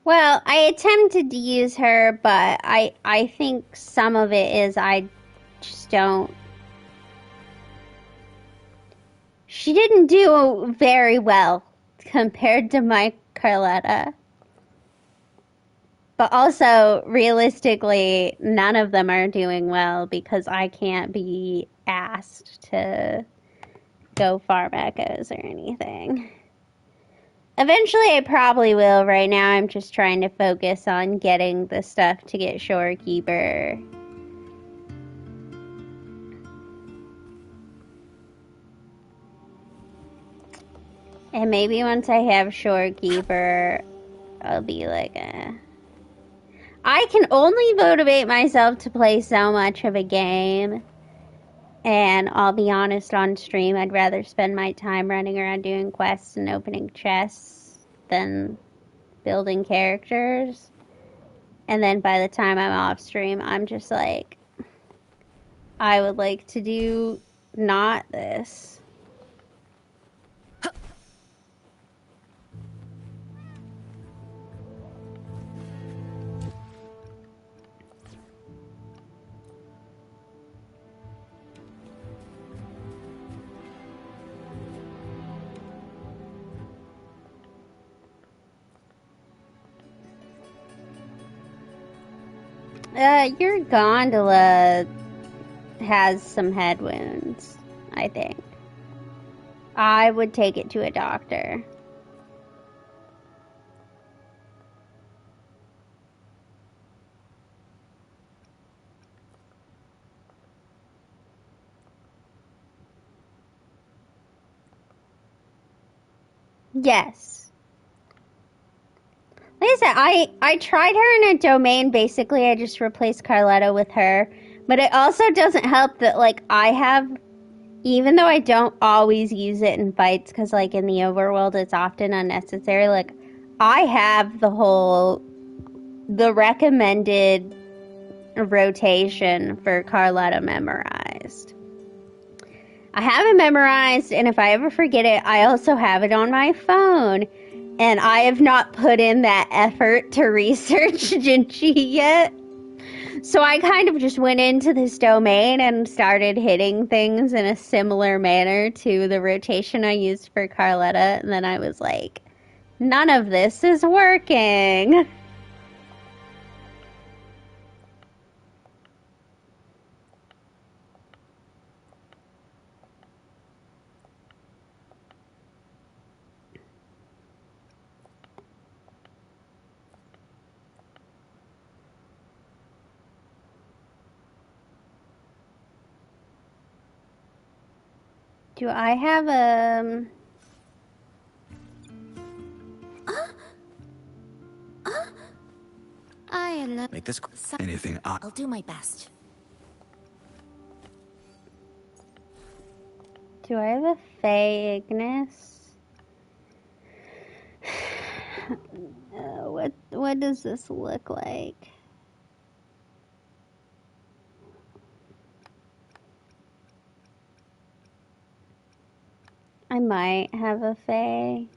Well, I attempted to use her, but I think some of it is I just don't. She didn't do very well compared to my Carletta. But also, realistically, none of them are doing well because I can't be asked to go farm echoes or anything. Eventually, I probably will. Right now, I'm just trying to focus on getting the stuff to get Shorekeeper. And maybe once I have Shorekeeper, I'll be like, I can only motivate myself to play so much of a game. And I'll be honest, on stream, I'd rather spend my time running around doing quests and opening chests than building characters. And then by the time I'm off stream, I'm just like, I would like to do not this. Your gondola has some head wounds, I think. I would take it to a doctor. Yes. Like I said, I tried her in a domain. Basically, I just replaced Carletta with her. But it also doesn't help that, like, I have, even though I don't always use it in fights, because, like, in the overworld, it's often unnecessary, like, I have the recommended rotation for Carletta memorized. I have it memorized, and if I ever forget it, I also have it on my phone. And I have not put in that effort to research Jinchi yet. So I kind of just went into this domain and started hitting things in a similar manner to the rotation I used for Carletta. And then I was like, none of this is working. Do I have a... I love Make this anything. I'll do my best. Do I have a Fey Ignis? What does this look like? I might have a Fey.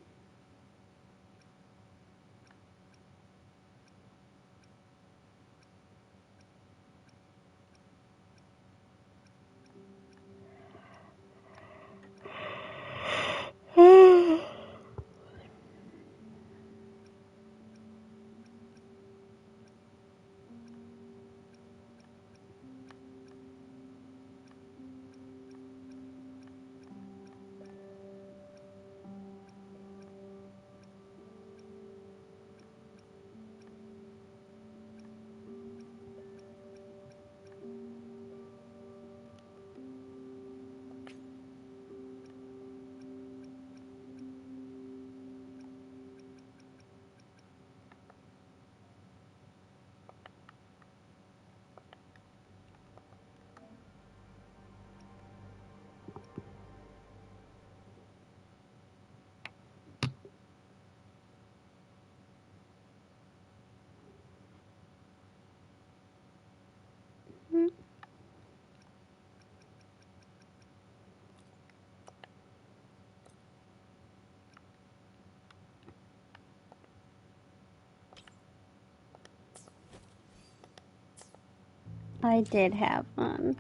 I did have one.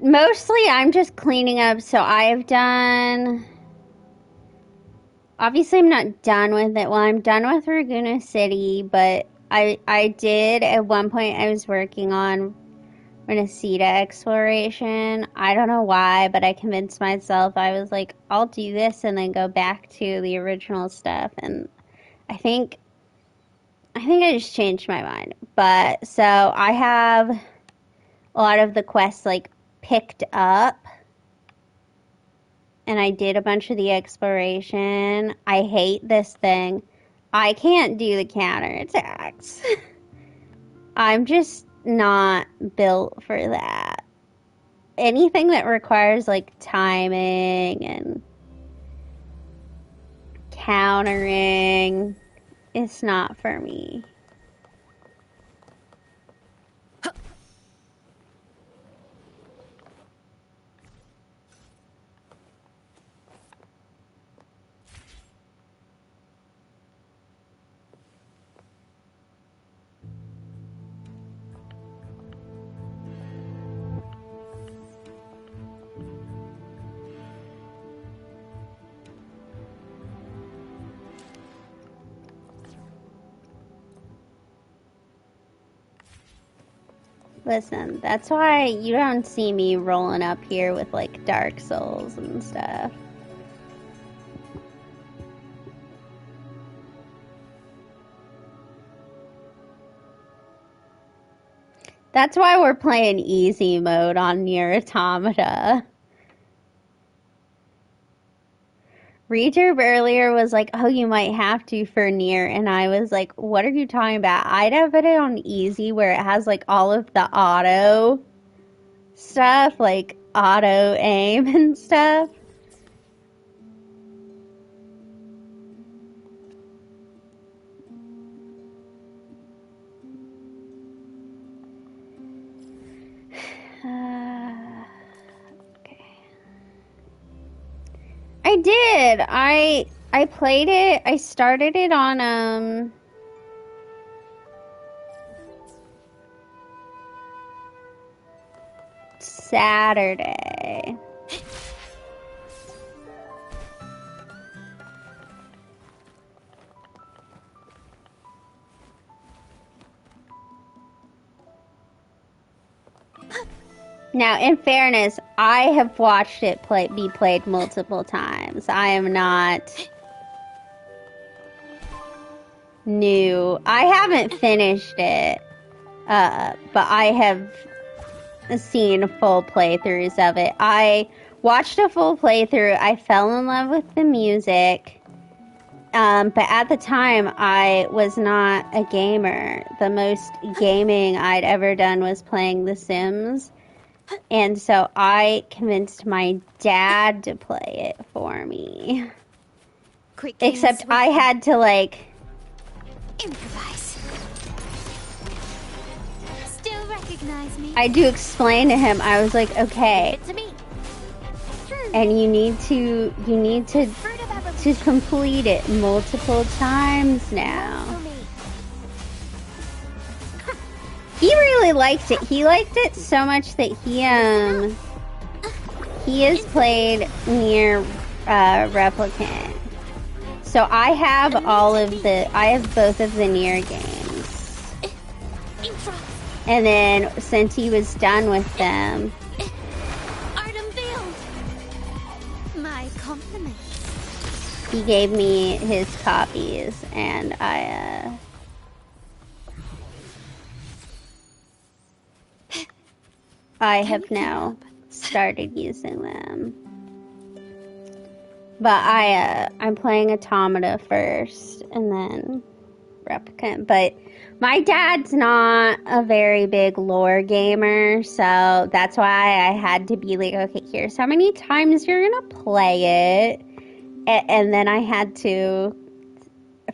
Mostly I'm just cleaning up, so I've done... Obviously I'm not done with it. Well, I'm done with Laguna City, but I did, at one point I was working on Renacida exploration. I don't know why, but I convinced myself, I was like, I'll do this and then go back to the original stuff, and I think I just changed my mind. But, so I have a lot of the quests, like, picked up, and I did a bunch of the exploration. I hate this thing. I can't do the counterattacks. I'm just not built for that. Anything that requires, like, timing and countering, it's not for me. Listen, that's why you don't see me rolling up here with, like, Dark Souls and stuff. That's why we're playing easy mode on Nier Automata. Reader earlier was like, oh, you might have to for Nier, and I was like, what are you talking about? I'd have it on easy where it has, like, all of the auto stuff, like auto aim and stuff. Okay. I did. I played it. I started it on Saturday. Now, in fairness, I have watched it be played multiple times. I am not new. I haven't finished it, but I have seen full playthroughs of it. I watched a full playthrough. I fell in love with the music, but at the time, I was not a gamer. The most gaming I'd ever done was playing The Sims. And so I convinced my dad to play it for me. Quick, except I had to, like, improvise. Still recognize me? I do explain to him. I was like, okay, It's me. and you need to complete it multiple times now. He really liked it. He liked it so much that he has played Nier Replicant. So I have both of the Nier games. And then since he was done with them, Art unveiled. My compliments. he gave me his copies, and I have now started using them. But I'm playing Automata first, and then Replicant. But my dad's not a very big lore gamer, so that's why I had to be like, okay, here's how many times you're gonna play it. And then I had to,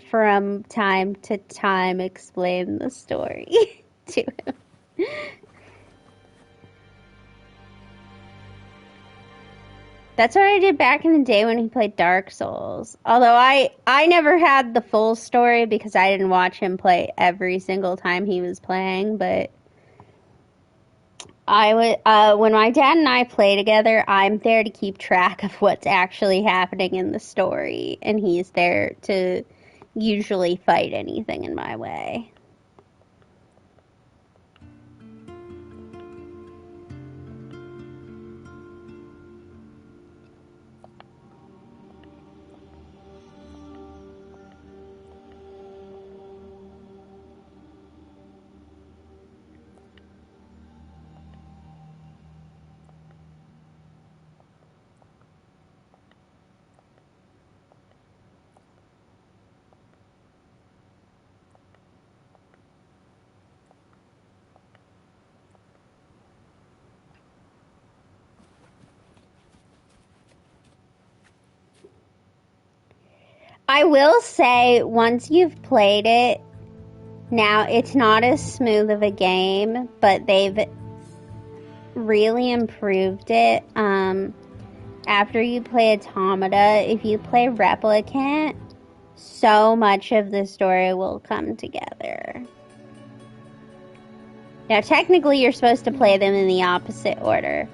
from time to time, explain the story to him. That's what I did back in the day when he played Dark Souls. Although I never had the full story because I didn't watch him play every single time he was playing, but I would when my dad and I play together, I'm there to keep track of what's actually happening in the story, and he's there to usually fight anything in my way. I will say, once you've played it, now it's not as smooth of a game, but they've really improved it. After you play Automata, if you play Replicant, so much of the story will come together. Now, technically, you're supposed to play them in the opposite order,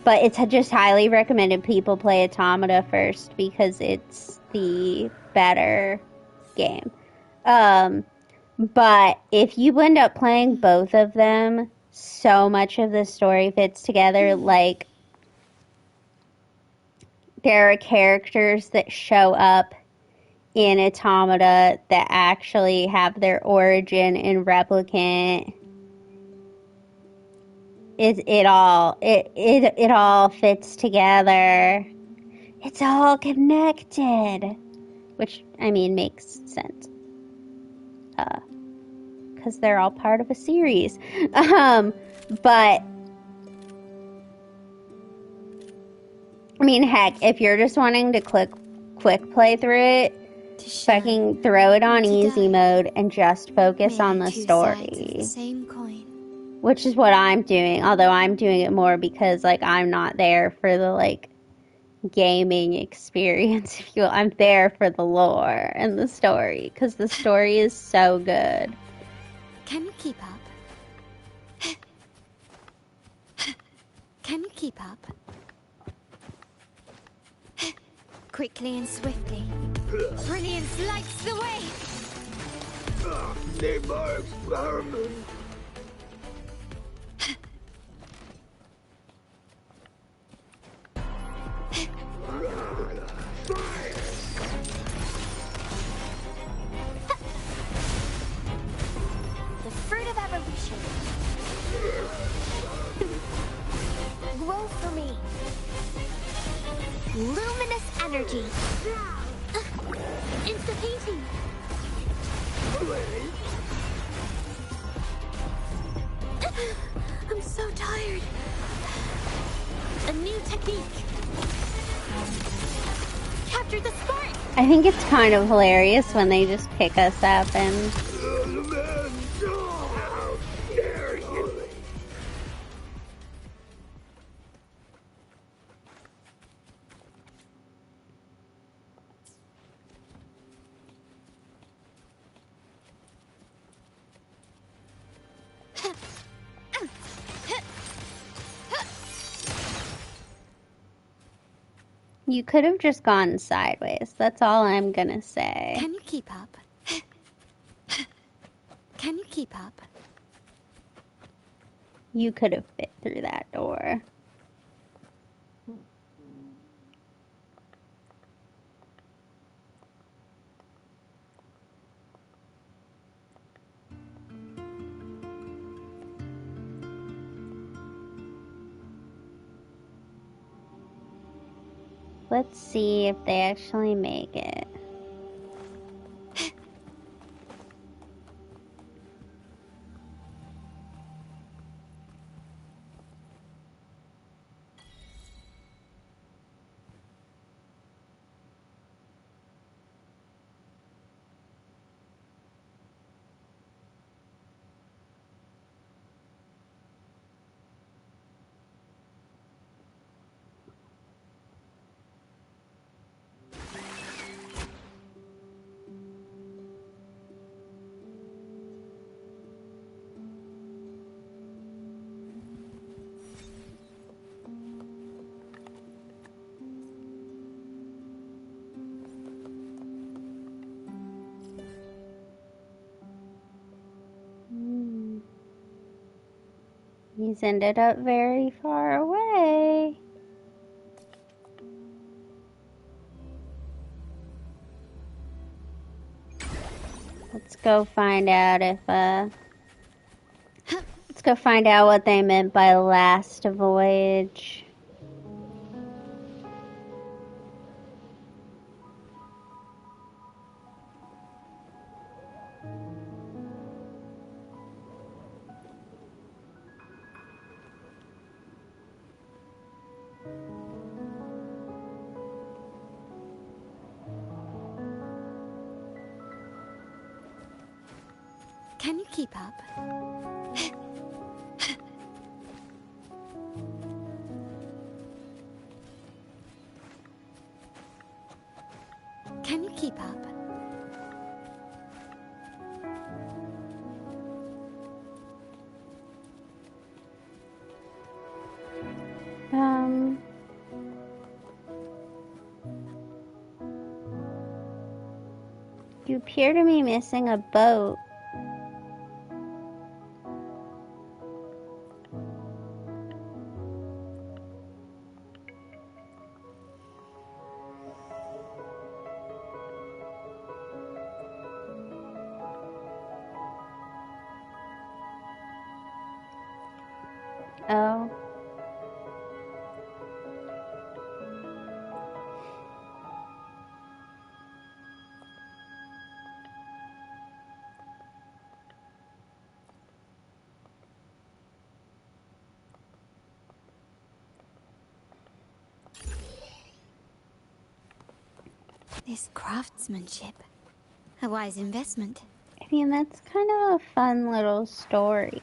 but it's just highly recommended people play Automata first because it's the better game. But if you end up playing both of them, so much of the story fits together. Like, there are characters that show up in Automata that actually have their origin in Replicant. It all fits together. It's all connected, which I mean makes sense, because they're all part of a series. But I mean, heck, if you're just wanting to quick play through it, fucking throw it on easy mode and just focus on the story. Same coin. Which is what I'm doing, although I'm doing it more because, like, I'm not there for the, like, gaming experience, if you will. I'm there for the lore and the story, because the story is so good. Can you keep up? Can you keep up? Quickly and swiftly. Brilliance lights the way! The fruit of evolution. Grow for me. Luminous energy. Insta-painting. I'm so tired. A new technique. Capture the spark. I think it's kind of hilarious when they just pick us up and... You could have just gone sideways. That's all I'm gonna say. Can you keep up? Can you keep up? You could have fit through that door. Let's see if they actually make it. He's ended up very far away. Let's go find out if, let's go find out what they meant by last voyage. Can you keep up? Can you keep up? You appear to be missing a boat. Oh. This craftsmanship. A wise investment. I mean, that's kind of a fun little story.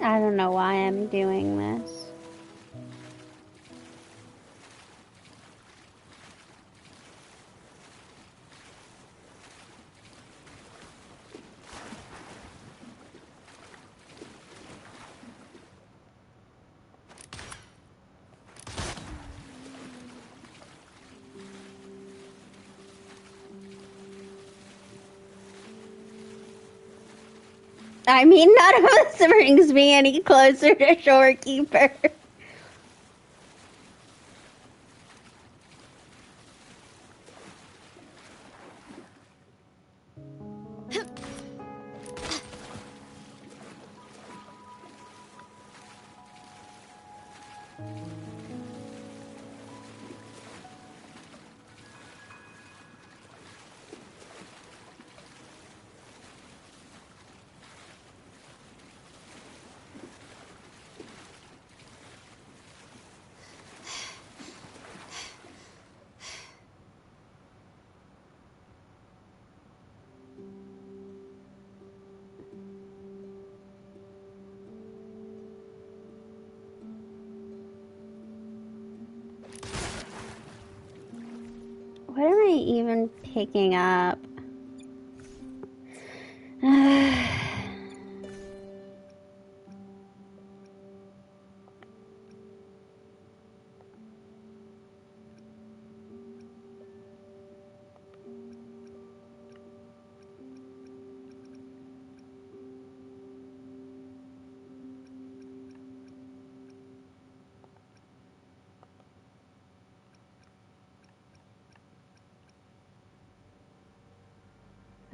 I don't know why I'm doing this. I mean, none of this brings me any closer to Shorekeeper. What am I even picking up?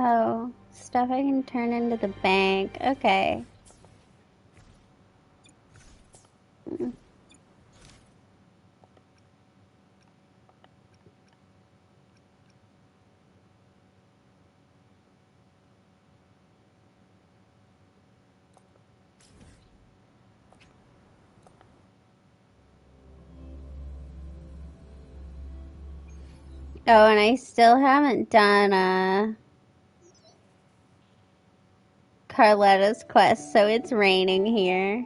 Oh, stuff I can turn into the bank. Okay. Oh, and I still haven't done Carletta's quest, so it's raining here.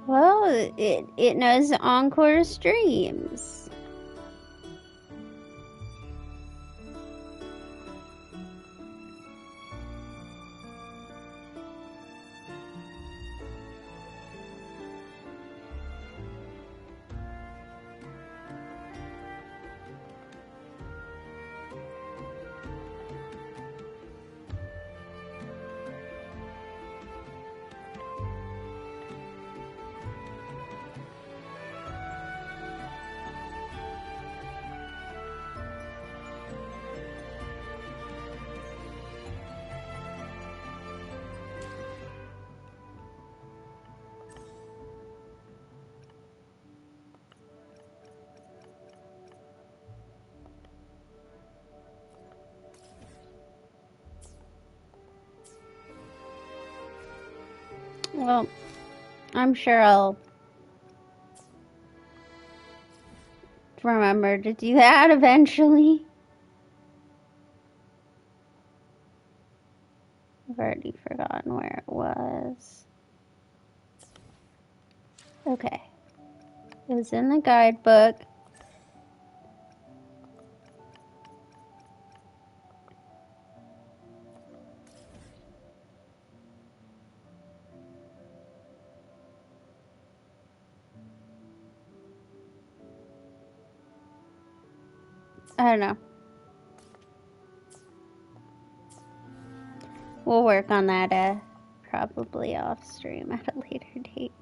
Well, it knows Encore streams. Well, I'm sure I'll remember to do that eventually. I've already forgotten where it was. Okay. It was in the guidebook. I don't know. We'll work on that probably off stream at a later date.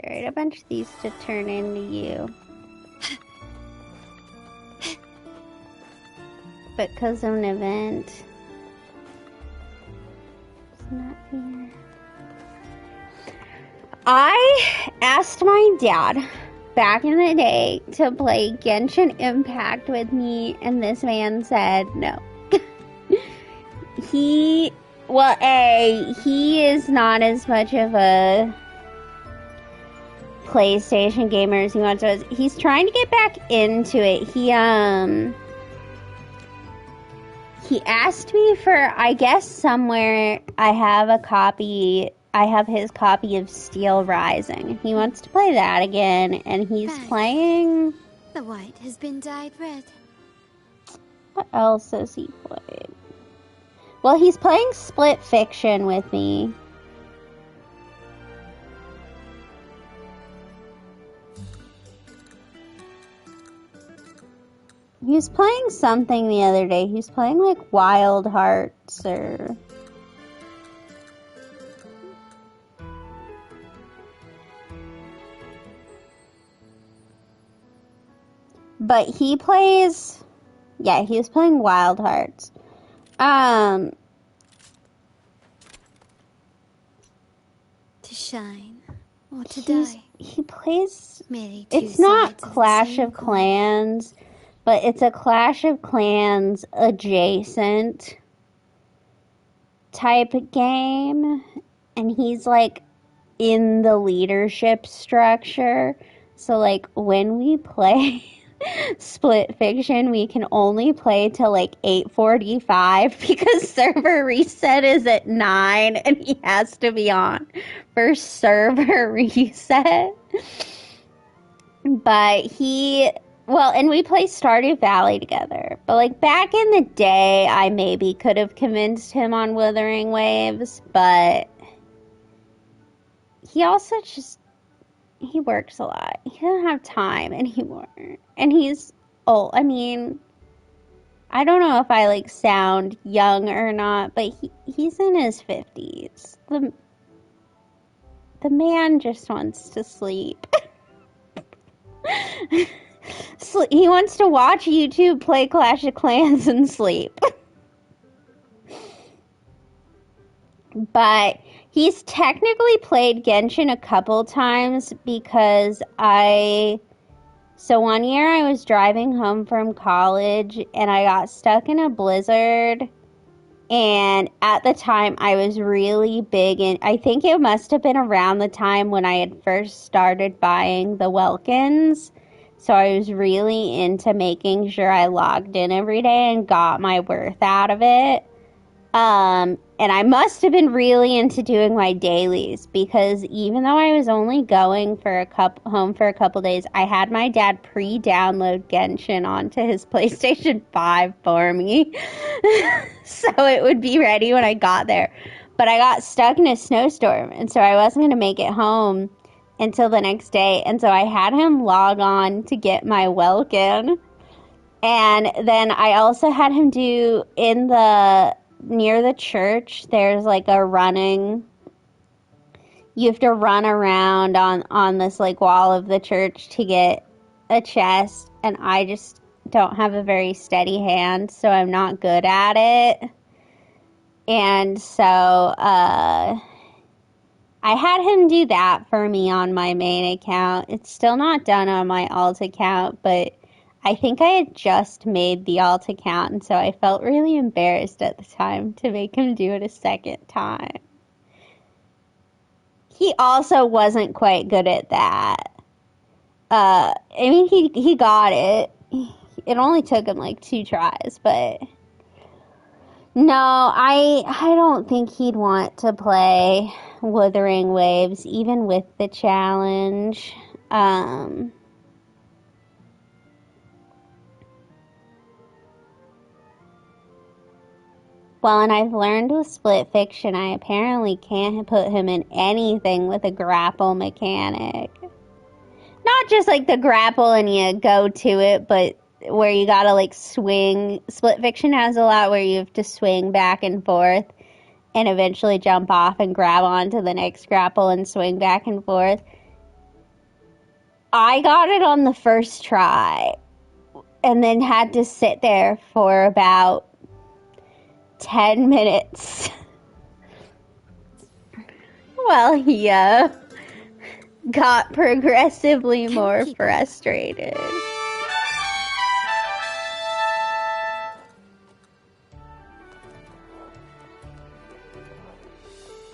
Alright, a bunch of these to turn into you. But because of an event, it's not here. I asked my dad back in the day to play Genshin Impact with me, and this man said no. He is not as much of a PlayStation gamer as he once was. He's trying to get back into it. He asked me for, I guess somewhere I have his copy of Steel Rising. He wants to play that again, and he's playing... The white has been dyed red. What else has he played? Well, he's playing Split Fiction with me. He was playing something the other day. He was playing like Wild Hearts or... But he plays... Yeah, he was playing Wild Hearts. To shine or to die. He plays... Merely It's not Clash of Clans, but it's a Clash of Clans adjacent type game. And he's like in the leadership structure. So like when we play... Split Fiction, we can only play till like 8:45 because server reset is at 9 and he has to be on for server reset. But and we play Stardew Valley together. But like back in the day, I maybe could have convinced him on Wuthering Waves, but he also he works a lot. He doesn't have time anymore. And he's old. I mean, I don't know if I like sound young or not, but he's in his 50s. The man just wants to sleep. He wants to watch YouTube, play Clash of Clans, and sleep. But he's technically played Genshin a couple times because so one year I was driving home from college and I got stuck in a blizzard. And at the time I was really big I think it must have been around the time when I had first started buying the Welkins. So I was really into making sure I logged in every day and got my worth out of it. And I must have been really into doing my dailies because even though I was only going home for a couple days, I had my dad pre-download Genshin onto his PlayStation 5 for me. So it would be ready when I got there. But I got stuck in a snowstorm, and so I wasn't going to make it home until the next day. And so I had him log on to get my Welkin. And then I also had him do near the church, there's like you have to run around on this like wall of the church to get a chest, and I just don't have a very steady hand, so I'm not good at it. And so I had him do that for me on my main account. It's still not done on my alt account, but I think I had just made the alt account, and so I felt really embarrassed at the time to make him do it a second time. He also wasn't quite good at that. I mean, he got it. It only took him like 2 tries, but no, I don't think he'd want to play Wuthering Waves, even with the challenge. Well, and I've learned with Split Fiction, I apparently can't put him in anything with a grapple mechanic. Not just like the grapple and you go to it, but where you gotta like swing. Split Fiction has a lot where you have to swing back and forth and eventually jump off and grab onto the next grapple and swing back and forth. I got it on the first try and then had to sit there for about 10 minutes. Well, he got progressively more frustrated.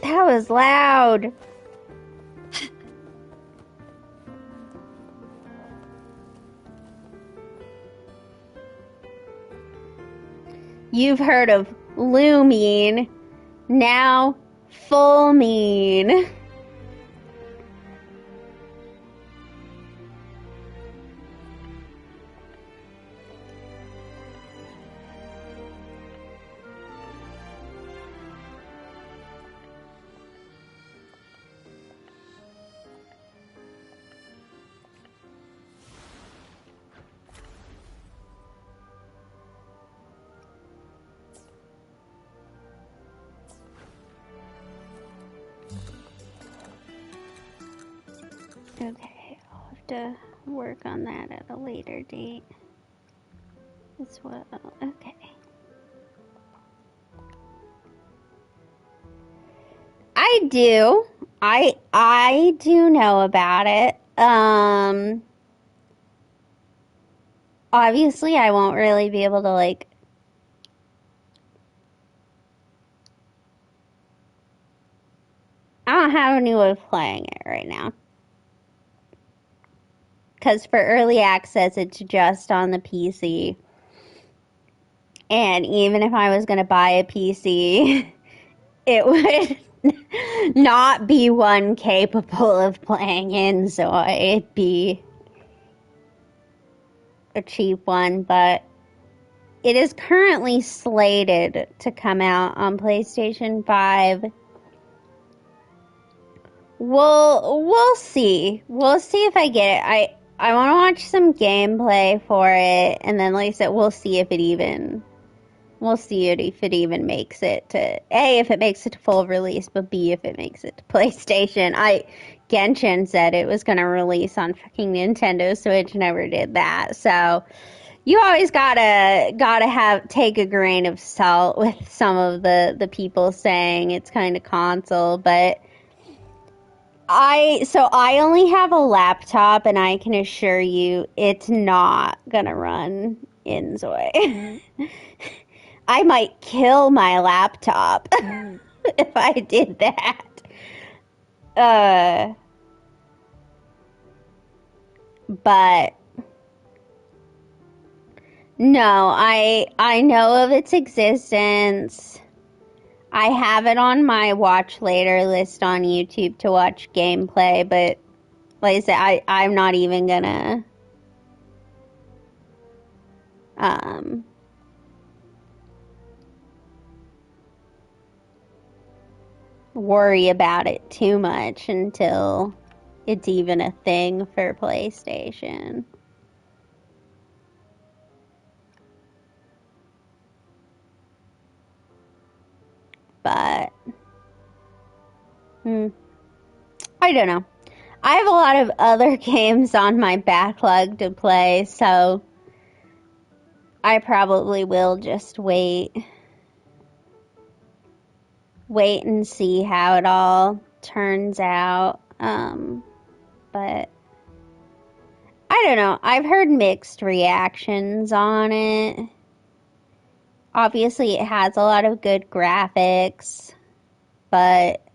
That was loud. You've heard of Lumine, now Full Mean. Okay, I'll have to work on that at a later date as well. Okay. I do. I do know about it. Obviously I won't really be able to like I don't have any way of playing it right now. because for early access, it's just on the PC. And even if I was going to buy a PC, it would not be one capable of playing Inzoi. It'd be a cheap one, but it is currently slated to come out on PlayStation 5. We'll see. We'll see if I get it. I want to watch some gameplay for it, and then like I said, we'll see if it even makes it to A, if it makes it to full release, but B, if it makes it to PlayStation. Genshin said it was gonna release on fucking Nintendo Switch, never did that. So you always gotta take a grain of salt with some of the people saying it's kind of console, but I only have a laptop, and I can assure you it's not gonna run Inzoi. I might kill my laptop if I did that. But no, I know of its existence. I have it on my watch later list on YouTube to watch gameplay, but like I said, I'm not even gonna worry about it too much until it's even a thing for PlayStation. But I don't know. I have a lot of other games on my backlog to play, so I probably will just wait and see how it all turns out. But I don't know. I've heard mixed reactions on it. Obviously, it has a lot of good graphics, but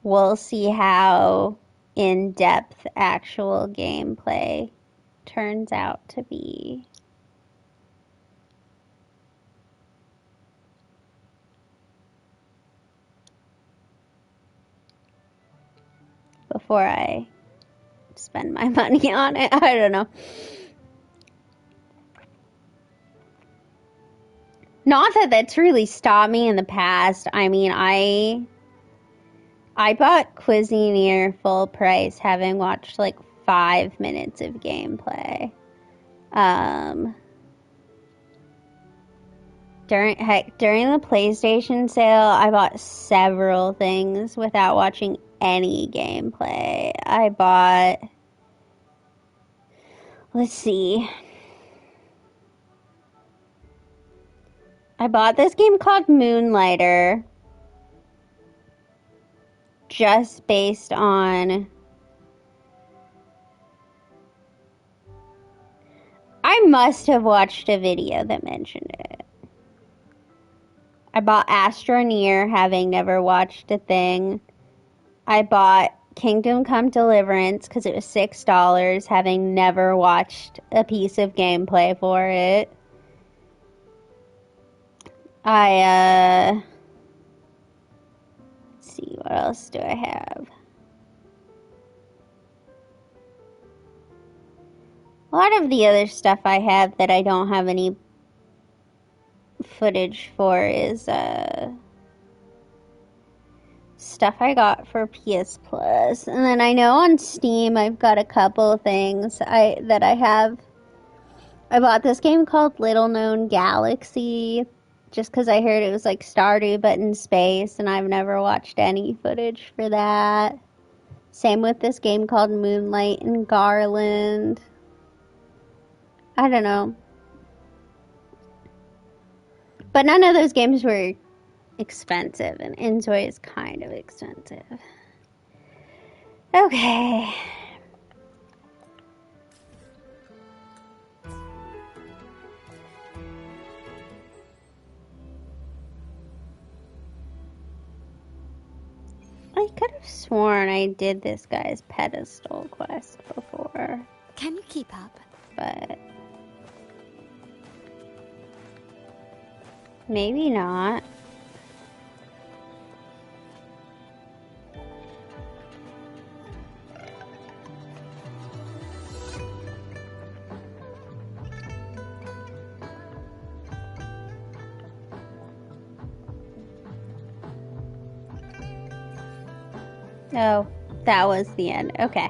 we'll see how in-depth actual gameplay turns out to be. Before I spend my money on it. I don't know. Not that that's really stopped me in the past. I mean, I bought Cuisineer full price, having watched like 5 minutes of gameplay. During the PlayStation sale, I bought several things without watching any gameplay. I bought, let's see. I bought this game called Moonlighter just based on... I must have watched a video that mentioned it. I bought Astroneer, having never watched a thing. I bought Kingdom Come Deliverance because it was $6, having never watched a piece of gameplay for it. Let's see, what else do I have? A lot of the other stuff I have that I don't have any footage for is stuff I got for PS Plus. And then I know on Steam I've got a couple things that I have. I bought this game called Little Known Galaxy just because I heard it was like Stardew but in space, and I've never watched any footage for that. Same with this game called Moonlight and Garland. I don't know. But none of those games were expensive, and Inzoi is kind of expensive. Okay. I I could have sworn I did this guy's pedestal quest before. Can you keep up? But maybe not. Oh, that was the end. Okay.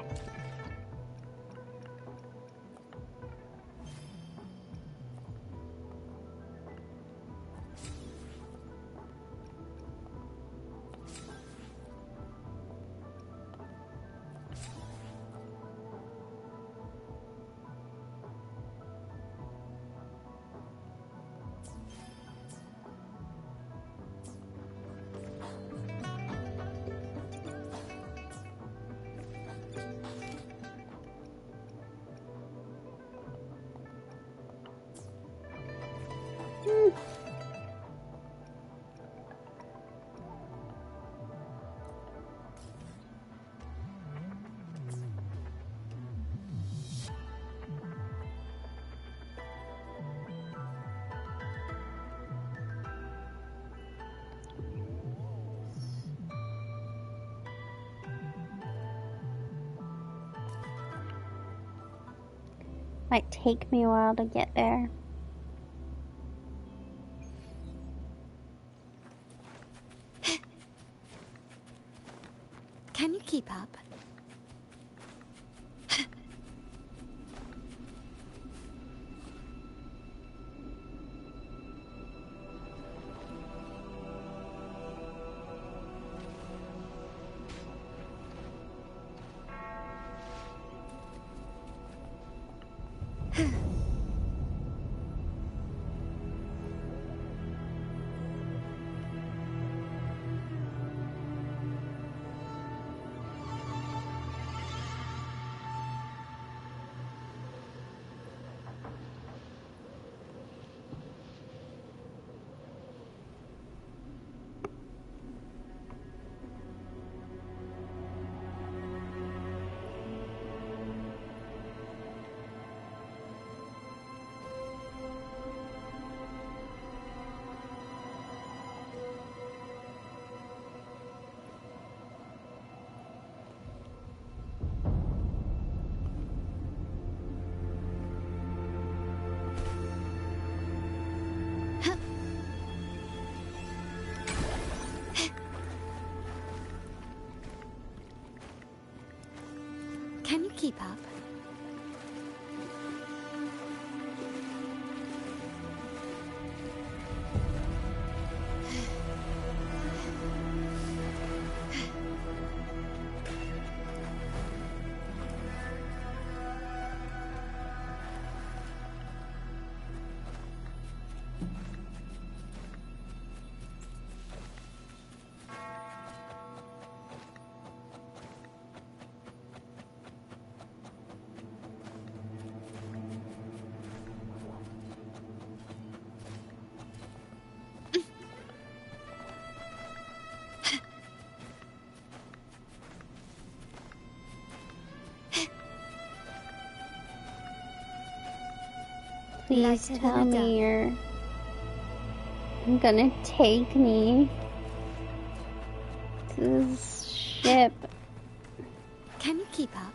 Might take me a while to get there. Can you keep up? Can you keep up? Please Lighter tell than a me you're gonna take me to this ship. Can you keep up?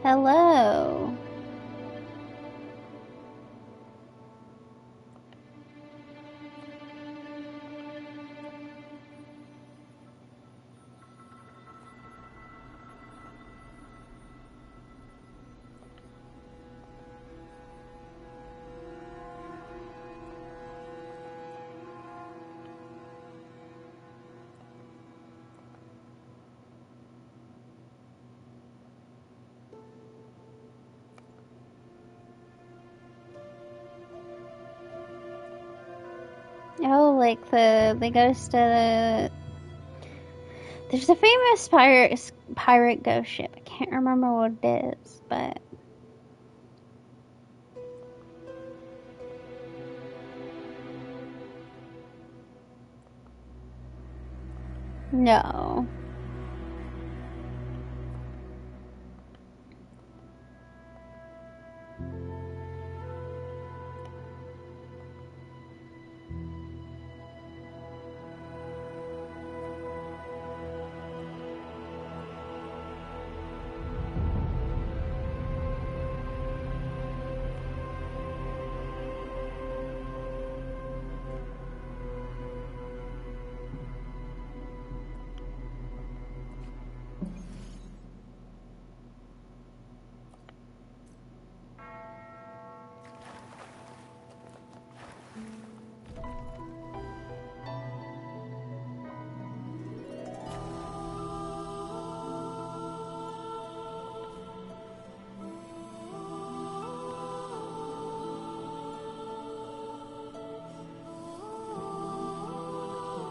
Hello. Oh, like the ghost of the... There's a famous pirate ghost ship. I can't remember what it is, but... No.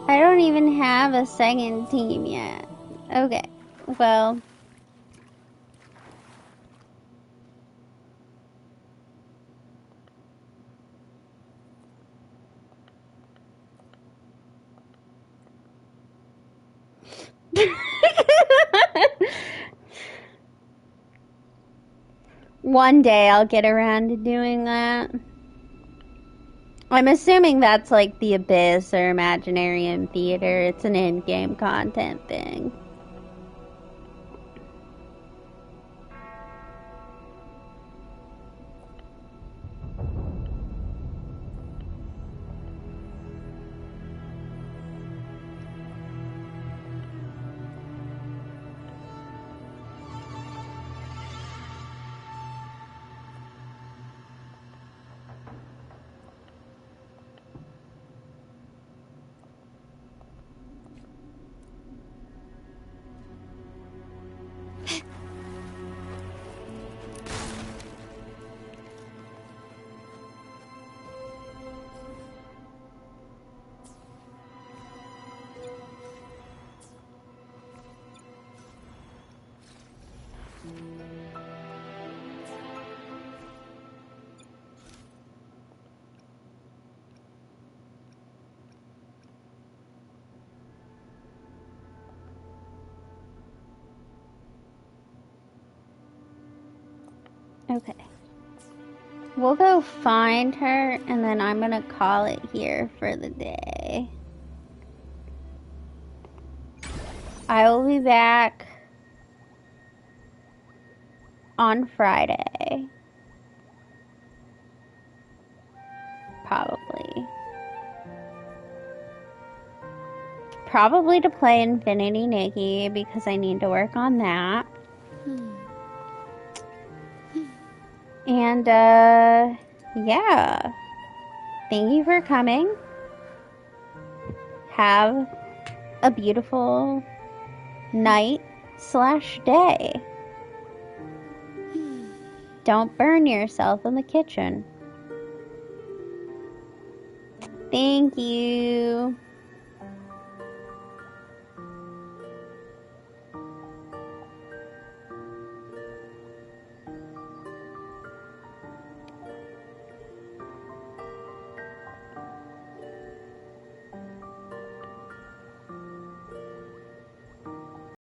I don't even have a second team yet. Okay, well... One day I'll get around to doing that. I'm assuming that's like the Abyss or Imaginarium Theater. It's an in-game content thing. Okay. We'll go find her, and then I'm gonna call it here for the day. I will be back on Friday. Probably to play Infinity Nikki, because I need to work on that. And, yeah. Thank you for coming. Have a beautiful night/day. Don't burn yourself in the kitchen. Thank you.